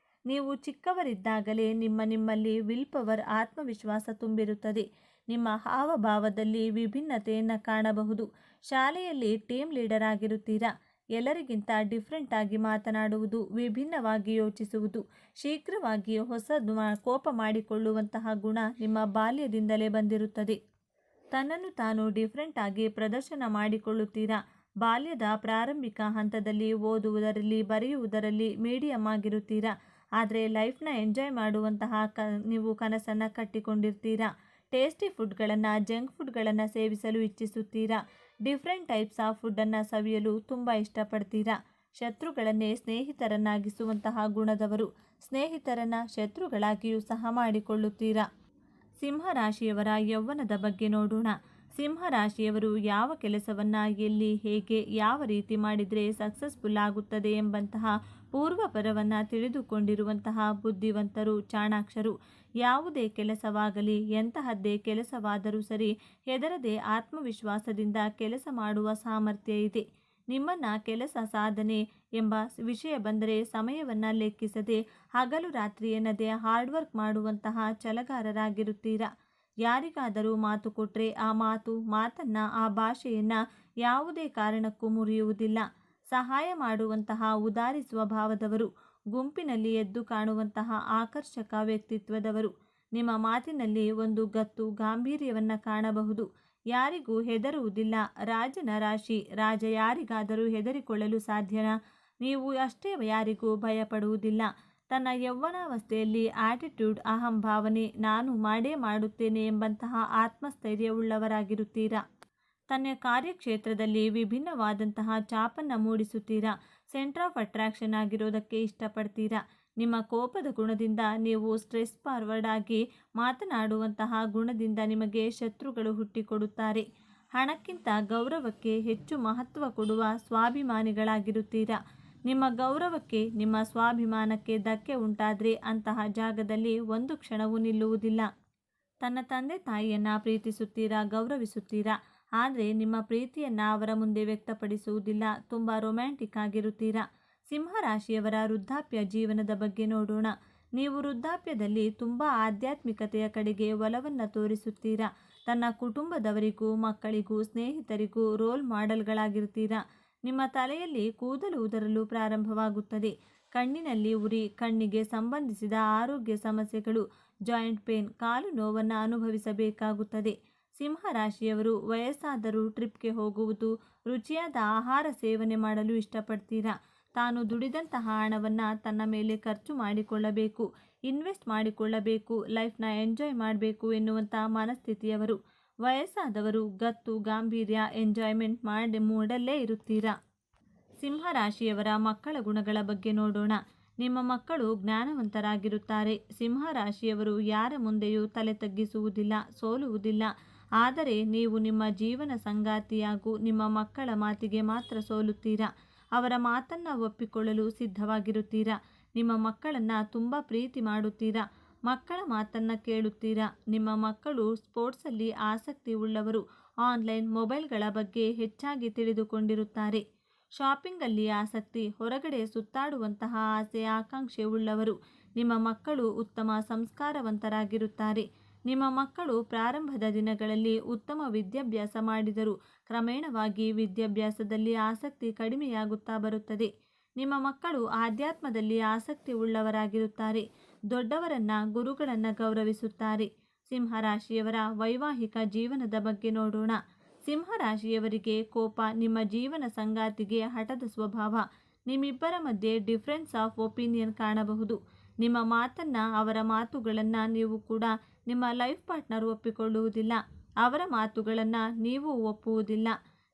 ನೀವು ಚಿಕ್ಕವರಿದ್ದಾಗಲೇ ನಿಮ್ಮಲ್ಲಿ ವಿಲ್ ಪವರ್, ಆತ್ಮವಿಶ್ವಾಸ ತುಂಬಿರುತ್ತದೆ. ನಿಮ್ಮ ಹಾವಭಾವದಲ್ಲಿ ವಿಭಿನ್ನತೆಯನ್ನು ಕಾಣಬಹುದು. ಶಾಲೆಯಲ್ಲಿ ಟೀಮ್ ಲೀಡರ್ ಆಗಿರುತ್ತೀರಾ. ಎಲ್ಲರಿಗಿಂತ ಡಿಫ್ರೆಂಟ್ ಆಗಿ ಮಾತನಾಡುವುದು, ವಿಭಿನ್ನವಾಗಿ ಯೋಚಿಸುವುದು, ಶೀಘ್ರವಾಗಿ ಹೊಸದು ಕೋಪ ಮಾಡಿಕೊಳ್ಳುವಂತಹ ಗುಣ ನಿಮ್ಮ ಬಾಲ್ಯದಿಂದಲೇ ಬಂದಿರುತ್ತದೆ. ತನ್ನನ್ನು ತಾನು ಡಿಫ್ರೆಂಟ್ ಆಗಿ ಪ್ರದರ್ಶನ ಮಾಡಿಕೊಳ್ಳುತ್ತೀರಾ. ಬಾಲ್ಯದ ಪ್ರಾರಂಭಿಕ ಹಂತದಲ್ಲಿ ಓದುವುದರಲ್ಲಿ, ಬರೆಯುವುದರಲ್ಲಿ ಮೀಡಿಯಮ್ ಆಗಿರುತ್ತೀರಾ. ಆದರೆ ಲೈಫ್ನ ಎಂಜಾಯ್ ಮಾಡುವಂತಹ ನೀವು ಕನಸನ್ನು ಕಟ್ಟಿಕೊಂಡಿರ್ತೀರಾ. ಟೇಸ್ಟಿ ಫುಡ್ಗಳನ್ನು, ಜಂಕ್ ಫುಡ್ಗಳನ್ನು ಸೇವಿಸಲು ಇಚ್ಛಿಸುತ್ತೀರಾ. ಡಿಫ್ರೆಂಟ್ ಟೈಪ್ಸ್ ಆಫ್ ಫುಡ್ಡನ್ನು ಸವಿಯಲು ತುಂಬ ಇಷ್ಟಪಡ್ತೀರಾ. ಶತ್ರುಗಳನ್ನೇ ಸ್ನೇಹಿತರನ್ನಾಗಿಸುವಂತಹ ಗುಣದವರು. ಸ್ನೇಹಿತರನ್ನು ಶತ್ರುಗಳಾಗಿಯೂ ಸಹ ಮಾಡಿಕೊಳ್ಳುತ್ತೀರಾ. ಸಿಂಹರಾಶಿಯವರ ಯೌವನದ ಬಗ್ಗೆ ನೋಡೋಣ. ಸಿಂಹರಾಶಿಯವರು ಯಾವ ಕೆಲಸವನ್ನು ಎಲ್ಲಿ, ಹೇಗೆ, ಯಾವ ರೀತಿ ಮಾಡಿದರೆ ಸಕ್ಸಸ್ಫುಲ್ ಆಗುತ್ತದೆ ಎಂಬಂತಹ ಪೂರ್ವಪರವನ್ನು ತಿಳಿದುಕೊಂಡಿರುವಂತಹ ಬುದ್ಧಿವಂತರು, ಚಾಣಾಕ್ಷರು. ಯಾವುದೇ ಕೆಲಸವಾಗಲಿ, ಎಂತಹದ್ದೇ ಕೆಲಸವಾದರೂ ಸರಿ, ಹೆದರದೆ ಆತ್ಮವಿಶ್ವಾಸದಿಂದ ಕೆಲಸ ಮಾಡುವ ಸಾಮರ್ಥ್ಯ ಇದೆ. ನಿಮ್ಮನ್ನು ಕೆಲಸ ಸಾಧನೆ ಎಂಬ ವಿಷಯ ಬಂದರೆ ಸಮಯವನ್ನು ಲೆಕ್ಕಿಸದೆ ಹಗಲು ರಾತ್ರಿ ಎನ್ನದೆ ಹಾರ್ಡ್ ವರ್ಕ್ ಮಾಡುವಂತಹ ಛಲಗಾರರಾಗಿರುತ್ತೀರಾ. ಯಾರಿಗಾದರೂ ಮಾತು ಕೊಟ್ಟರೆ ಆ ಮಾತನ್ನು, ಆ ಭಾಷೆಯನ್ನು ಯಾವುದೇ ಕಾರಣಕ್ಕೂ ಮುರಿಯುವುದಿಲ್ಲ. ಸಹಾಯ ಮಾಡುವಂತಹ ಉದಾರಿ ಸ್ವಭಾವದವರು. ಗುಂಪಿನಲ್ಲಿ ಎದ್ದು ಕಾಣುವಂತಹ ಆಕರ್ಷಕ ವ್ಯಕ್ತಿತ್ವದವರು. ನಿಮ್ಮ ಮಾತಿನಲ್ಲಿ ಒಂದು ಗತ್ತು, ಗಾಂಭೀರ್ಯವನ್ನು ಕಾಣಬಹುದು. ಯಾರಿಗೂ ಹೆದರುವುದಿಲ್ಲ. ರಾಜನ ರಾಶಿ. ರಾಜ ಯಾರಿಗಾದರೂ ಹೆದರಿಕೊಳ್ಳಲು ಸಾಧ್ಯನಾ? ನೀವು ಅಷ್ಟೇ ಯಾರಿಗೂ ಭಯಪಡುವುದಿಲ್ಲ. ತನ್ನ ಯೌವನಾವಸ್ಥೆಯಲ್ಲಿ ಆಟಿಟ್ಯೂಡ್, ಅಹಂಭಾವನೆ, ನಾನು ಮಾಡೇ ಮಾಡುತ್ತೇನೆ ಎಂಬಂತಹ ಆತ್ಮಸ್ಥೈರ್ಯವುಳ್ಳವರಾಗಿರುತ್ತೀರಾ. ತನ್ನ ಕಾರ್ಯಕ್ಷೇತ್ರದಲ್ಲಿ ವಿಭಿನ್ನವಾದಂತಹ ಛಾಪನ್ನು ಮೂಡಿಸುತ್ತೀರಾ. ಸೆಂಟರ್ ಆಫ್ ಅಟ್ರಾಕ್ಷನ್ ಆಗಿರೋದಕ್ಕೆ ಇಷ್ಟಪಡ್ತೀರಾ. ನಿಮ್ಮ ಕೋಪದ ಗುಣದಿಂದ, ನೀವು ಸ್ಟ್ರೆಸ್ ಫಾರ್ವರ್ಡ್ ಆಗಿ ಮಾತನಾಡುವಂತಹ ಗುಣದಿಂದ ನಿಮಗೆ ಶತ್ರುಗಳು ಹುಟ್ಟಿಕೊಡುತ್ತಾರೆ. ಹಣಕ್ಕಿಂತ ಗೌರವಕ್ಕೆ ಹೆಚ್ಚು ಮಹತ್ವ ಕೊಡುವ ಸ್ವಾಭಿಮಾನಿಗಳಾಗಿರುತ್ತೀರಾ. ನಿಮ್ಮ ಗೌರವಕ್ಕೆ, ನಿಮ್ಮ ಸ್ವಾಭಿಮಾನಕ್ಕೆ ಧಕ್ಕೆ ಉಂಟಾದರೆ ಅಂತಹ ಜಾಗದಲ್ಲಿ ಒಂದು ಕ್ಷಣವೂ ನಿಲ್ಲುವುದಿಲ್ಲ. ತನ್ನ ತಂದೆ ತಾಯಿಯನ್ನು ಪ್ರೀತಿಸುತ್ತೀರಾ, ಗೌರವಿಸುತ್ತೀರಾ. ಆದರೆ ನಿಮ್ಮ ಪ್ರೀತಿಯನ್ನು ಅವರ ಮುಂದೆ ವ್ಯಕ್ತಪಡಿಸುವುದಿಲ್ಲ. ತುಂಬ ರೊಮ್ಯಾಂಟಿಕ್ ಆಗಿರುತ್ತೀರಾ. ಸಿಂಹರಾಶಿಯವರ ವೃದ್ಧಾಪ್ಯ ಜೀವನದ ಬಗ್ಗೆ ನೋಡೋಣ. ನೀವು ವೃದ್ಧಾಪ್ಯದಲ್ಲಿ ತುಂಬ ಆಧ್ಯಾತ್ಮಿಕತೆಯ ಕಡೆಗೆ ಒಲವನ್ನು ತೋರಿಸುತ್ತೀರಾ. ತನ್ನ ಕುಟುಂಬದವರಿಗೂ, ಮಕ್ಕಳಿಗೂ, ಸ್ನೇಹಿತರಿಗೂ ರೋಲ್ ಮಾಡೆಲ್ಗಳಾಗಿರ್ತೀರಾ. ನಿಮ್ಮ ತಲೆಯಲ್ಲಿ ಕೂದಲು ಉದರಲು ಪ್ರಾರಂಭವಾಗುತ್ತದೆ. ಕಣ್ಣಿನಲ್ಲಿ ಉರಿ, ಕಣ್ಣಿಗೆ ಸಂಬಂಧಿಸಿದ ಆರೋಗ್ಯ ಸಮಸ್ಯೆಗಳು, ಜಾಯಿಂಟ್ ಪೇನ್, ಕಾಲು ನೋವನ್ನು ಅನುಭವಿಸಬೇಕಾಗುತ್ತದೆ. ಸಿಂಹರಾಶಿಯವರು ವಯಸ್ಸಾದರೂ ಟ್ರಿಪ್ಗೆ ಹೋಗುವುದು, ರುಚಿಯಾದ ಆಹಾರ ಸೇವನೆ ಮಾಡಲು ಇಷ್ಟಪಡ್ತೀರಾ. ತಾನು ದುಡಿದಂತಹ ಹಣವನ್ನು ತನ್ನ ಮೇಲೆ ಖರ್ಚು ಮಾಡಿಕೊಳ್ಳಬೇಕು, ಇನ್ವೆಸ್ಟ್ ಮಾಡಿಕೊಳ್ಳಬೇಕು, ಲೈಫ್ನ ಎಂಜಾಯ್ ಮಾಡಬೇಕು ಎನ್ನುವಂಥ ಮನಸ್ಥಿತಿಯವರು. ವಯಸ್ಸಾದವರು ಗತ್ತು, ಗಾಂಭೀರ್ಯ, ಎಂಜಾಯ್ಮೆಂಟ್ ಮೂಡಲ್ಲೇ ಇರುತ್ತೀರಾ. ಸಿಂಹರಾಶಿಯವರ ಮಕ್ಕಳ ಗುಣಗಳ ಬಗ್ಗೆ ನೋಡೋಣ. ನಿಮ್ಮ ಮಕ್ಕಳು ಜ್ಞಾನವಂತರಾಗಿರುತ್ತಾರೆ. ಸಿಂಹರಾಶಿಯವರು ಯಾರ ಮುಂದೆಯೂ ತಲೆ ತಗ್ಗಿಸುವುದಿಲ್ಲ, ಸೋಲುವುದಿಲ್ಲ. ಆದರೆ ನೀವು ನಿಮ್ಮ ಜೀವನ ಸಂಗಾತಿ ಹಾಗೂ ನಿಮ್ಮ ಮಕ್ಕಳ ಮಾತಿಗೆ ಮಾತ್ರ ಸೋಲುತ್ತೀರಾ. ಅವರ ಮಾತನ್ನು ಒಪ್ಪಿಕೊಳ್ಳಲು ಸಿದ್ಧವಾಗಿರುತ್ತೀರಾ. ನಿಮ್ಮ ಮಕ್ಕಳನ್ನು ತುಂಬ ಪ್ರೀತಿ ಮಾಡುತ್ತೀರಾ. ಮಕ್ಕಳ ಮಾತನ್ನು ಕೇಳುತ್ತೀರಾ. ನಿಮ್ಮ ಮಕ್ಕಳು ಸ್ಪೋರ್ಟ್ಸಲ್ಲಿ ಆಸಕ್ತಿ ಉಳ್ಳವರು. ಆನ್ಲೈನ್, ಮೊಬೈಲ್ಗಳ ಬಗ್ಗೆ ಹೆಚ್ಚಾಗಿ ತಿಳಿದುಕೊಂಡಿರುತ್ತಾರೆ. ಶಾಪಿಂಗಲ್ಲಿ ಆಸಕ್ತಿ, ಹೊರಗಡೆ ಸುತ್ತಾಡುವಂತಹ ಆಸೆ, ಆಕಾಂಕ್ಷೆ ಉಳ್ಳವರು. ನಿಮ್ಮ ಮಕ್ಕಳು ಉತ್ತಮ ಸಂಸ್ಕಾರವಂತರಾಗಿರುತ್ತಾರೆ. ನಿಮ್ಮ ಮಕ್ಕಳು ಪ್ರಾರಂಭದ ದಿನಗಳಲ್ಲಿ ಉತ್ತಮ ವಿದ್ಯಾಭ್ಯಾಸ ಮಾಡಿದರು ಕ್ರಮೇಣವಾಗಿ ವಿದ್ಯಾಭ್ಯಾಸದಲ್ಲಿ ಆಸಕ್ತಿ ಕಡಿಮೆಯಾಗುತ್ತಾ ಬರುತ್ತದೆ. ನಿಮ್ಮ ಮಕ್ಕಳು ಆಧ್ಯಾತ್ಮದಲ್ಲಿ ಆಸಕ್ತಿ ಉಳ್ಳವರಾಗಿರುತ್ತಾರೆ. ದೊಡ್ಡವರನ್ನ, ಗುರುಗಳನ್ನು ಗೌರವಿಸುತ್ತಾರೆ. ಸಿಂಹರಾಶಿಯವರ ವೈವಾಹಿಕ ಜೀವನದ ಬಗ್ಗೆ ನೋಡೋಣ. ಸಿಂಹರಾಶಿಯವರಿಗೆ ಕೋಪ, ನಿಮ್ಮ ಜೀವನ ಸಂಗಾತಿಗೆ ಹಠದ ಸ್ವಭಾವ. ನಿಮ್ಮಿಬ್ಬರ ಮಧ್ಯೆ ಡಿಫ್ರೆನ್ಸ್ ಆಫ್ ಒಪಿನಿಯನ್ ಕಾಣಬಹುದು. ನಿಮ್ಮ ಮಾತನ್ನು, ಅವರ ಮಾತುಗಳನ್ನು ನೀವು ಕೂಡ ನಿಮ್ಮ ಲೈಫ್ ಪಾರ್ಟ್ನರ್ ಒಪ್ಪಿಕೊಳ್ಳುವುದಿಲ್ಲ. ಅವರ ಮಾತುಗಳನ್ನು ನೀವು ಒಪ್ಪುವುದಿಲ್ಲ.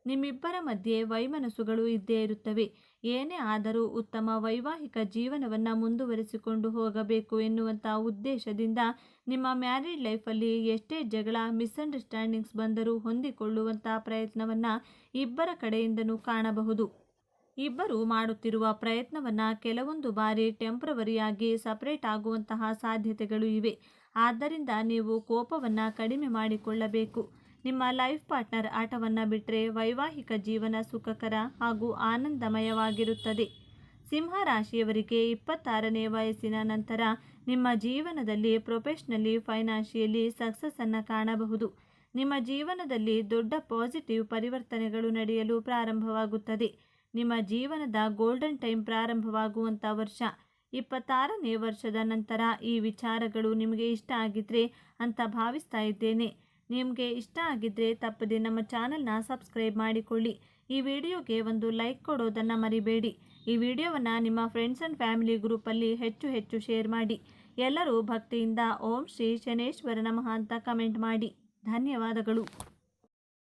ನಿಮ್ಮಿಬ್ಬರ ಮಧ್ಯೆ ವೈಮನಸ್ಸುಗಳು ಇದ್ದೇ ಇರುತ್ತವೆ. ಏನೇ ಆದರೂ ಉತ್ತಮ ವೈವಾಹಿಕ ಜೀವನವನ್ನು ಮುಂದುವರಿಸಿಕೊಂಡು ಹೋಗಬೇಕು ಎನ್ನುವಂಥ ಉದ್ದೇಶದಿಂದ ನಿಮ್ಮ ಮ್ಯಾರಿಡ್ ಲೈಫಲ್ಲಿ ಎಷ್ಟೇ ಜಗಳ, ಮಿಸ್ಅಂಡರ್ಸ್ಟ್ಯಾಂಡಿಂಗ್ಸ್ ಬಂದರೂ ಹೊಂದಿಕೊಳ್ಳುವಂಥ ಪ್ರಯತ್ನವನ್ನು ಇಬ್ಬರ ಕಡೆಯಿಂದನೂ ಕಾಣಬಹುದು. ಇಬ್ಬರು ಮಾಡುತ್ತಿರುವ ಪ್ರಯತ್ನವನ್ನು ಕೆಲವೊಂದು ಬಾರಿ ಟೆಂಪ್ರವರಿಯಾಗಿ ಸಪರೇಟ್ ಆಗುವಂತಹ ಸಾಧ್ಯತೆಗಳು ಇವೆ. ಆದ್ದರಿಂದ ನೀವು ಕೋಪವನ್ನು ಕಡಿಮೆ ಮಾಡಿಕೊಳ್ಳಬೇಕು. ನಿಮ್ಮ ಲೈಫ್ ಪಾರ್ಟ್ನರ್ ಆಟವನ್ನು ಬಿಟ್ಟರೆ ವೈವಾಹಿಕ ಜೀವನ ಸುಖಕರ ಹಾಗೂ ಆನಂದಮಯವಾಗಿರುತ್ತದೆ. ಸಿಂಹರಾಶಿಯವರಿಗೆ 26ನೇ ವಯಸ್ಸಿನ ನಂತರ ನಿಮ್ಮ ಜೀವನದಲ್ಲಿ ಪ್ರೊಫೆಷ್ನಲಿ, ಫೈನಾನ್ಷಿಯಲಿ ಸಕ್ಸಸ್ಸನ್ನು ಕಾಣಬಹುದು. ನಿಮ್ಮ ಜೀವನದಲ್ಲಿ ದೊಡ್ಡ ಪಾಸಿಟಿವ್ ಪರಿವರ್ತನೆಗಳು ನಡೆಯಲು ಪ್ರಾರಂಭವಾಗುತ್ತದೆ. ನಿಮ್ಮ ಜೀವನದ ಗೋಲ್ಡನ್ ಟೈಮ್ ಪ್ರಾರಂಭವಾಗುವಂಥ ವರ್ಷ 26ನೇ ವರ್ಷದ ನಂತರ. ಈ ವಿಚಾರಗಳು ನಿಮಗೆ ಇಷ್ಟ ಆಗಿದ್ರೆ ಅಂತ ಭಾವಿಸ್ತಾ ಇದ್ದೇನೆ. ನಿಮಗೆ ಇಷ್ಟ ಆಗಿದ್ದರೆ ತಪ್ಪದೆ ನಮ್ಮ ಚಾನಲ್ನ ಸಬ್ಸ್ಕ್ರೈಬ್ ಮಾಡಿಕೊಳ್ಳಿ. ಈ ವಿಡಿಯೋಗೆ ಒಂದು ಲೈಕ್ ಕೊಡೋದನ್ನು ಮರಿಬೇಡಿ. ಈ ವಿಡಿಯೋವನ್ನು ನಿಮ್ಮ ಫ್ರೆಂಡ್ಸ್ ಆ್ಯಂಡ್ ಫ್ಯಾಮಿಲಿ ಗ್ರೂಪಲ್ಲಿ ಹೆಚ್ಚು ಶೇರ್ ಮಾಡಿ. ಎಲ್ಲರೂ ಭಕ್ತಿಯಿಂದ ಓಂ ಶ್ರೀ ಶನೇಶ್ವರ ನಮಃ ಅಂತ ಕಮೆಂಟ್ ಮಾಡಿ. ಧನ್ಯವಾದಗಳು.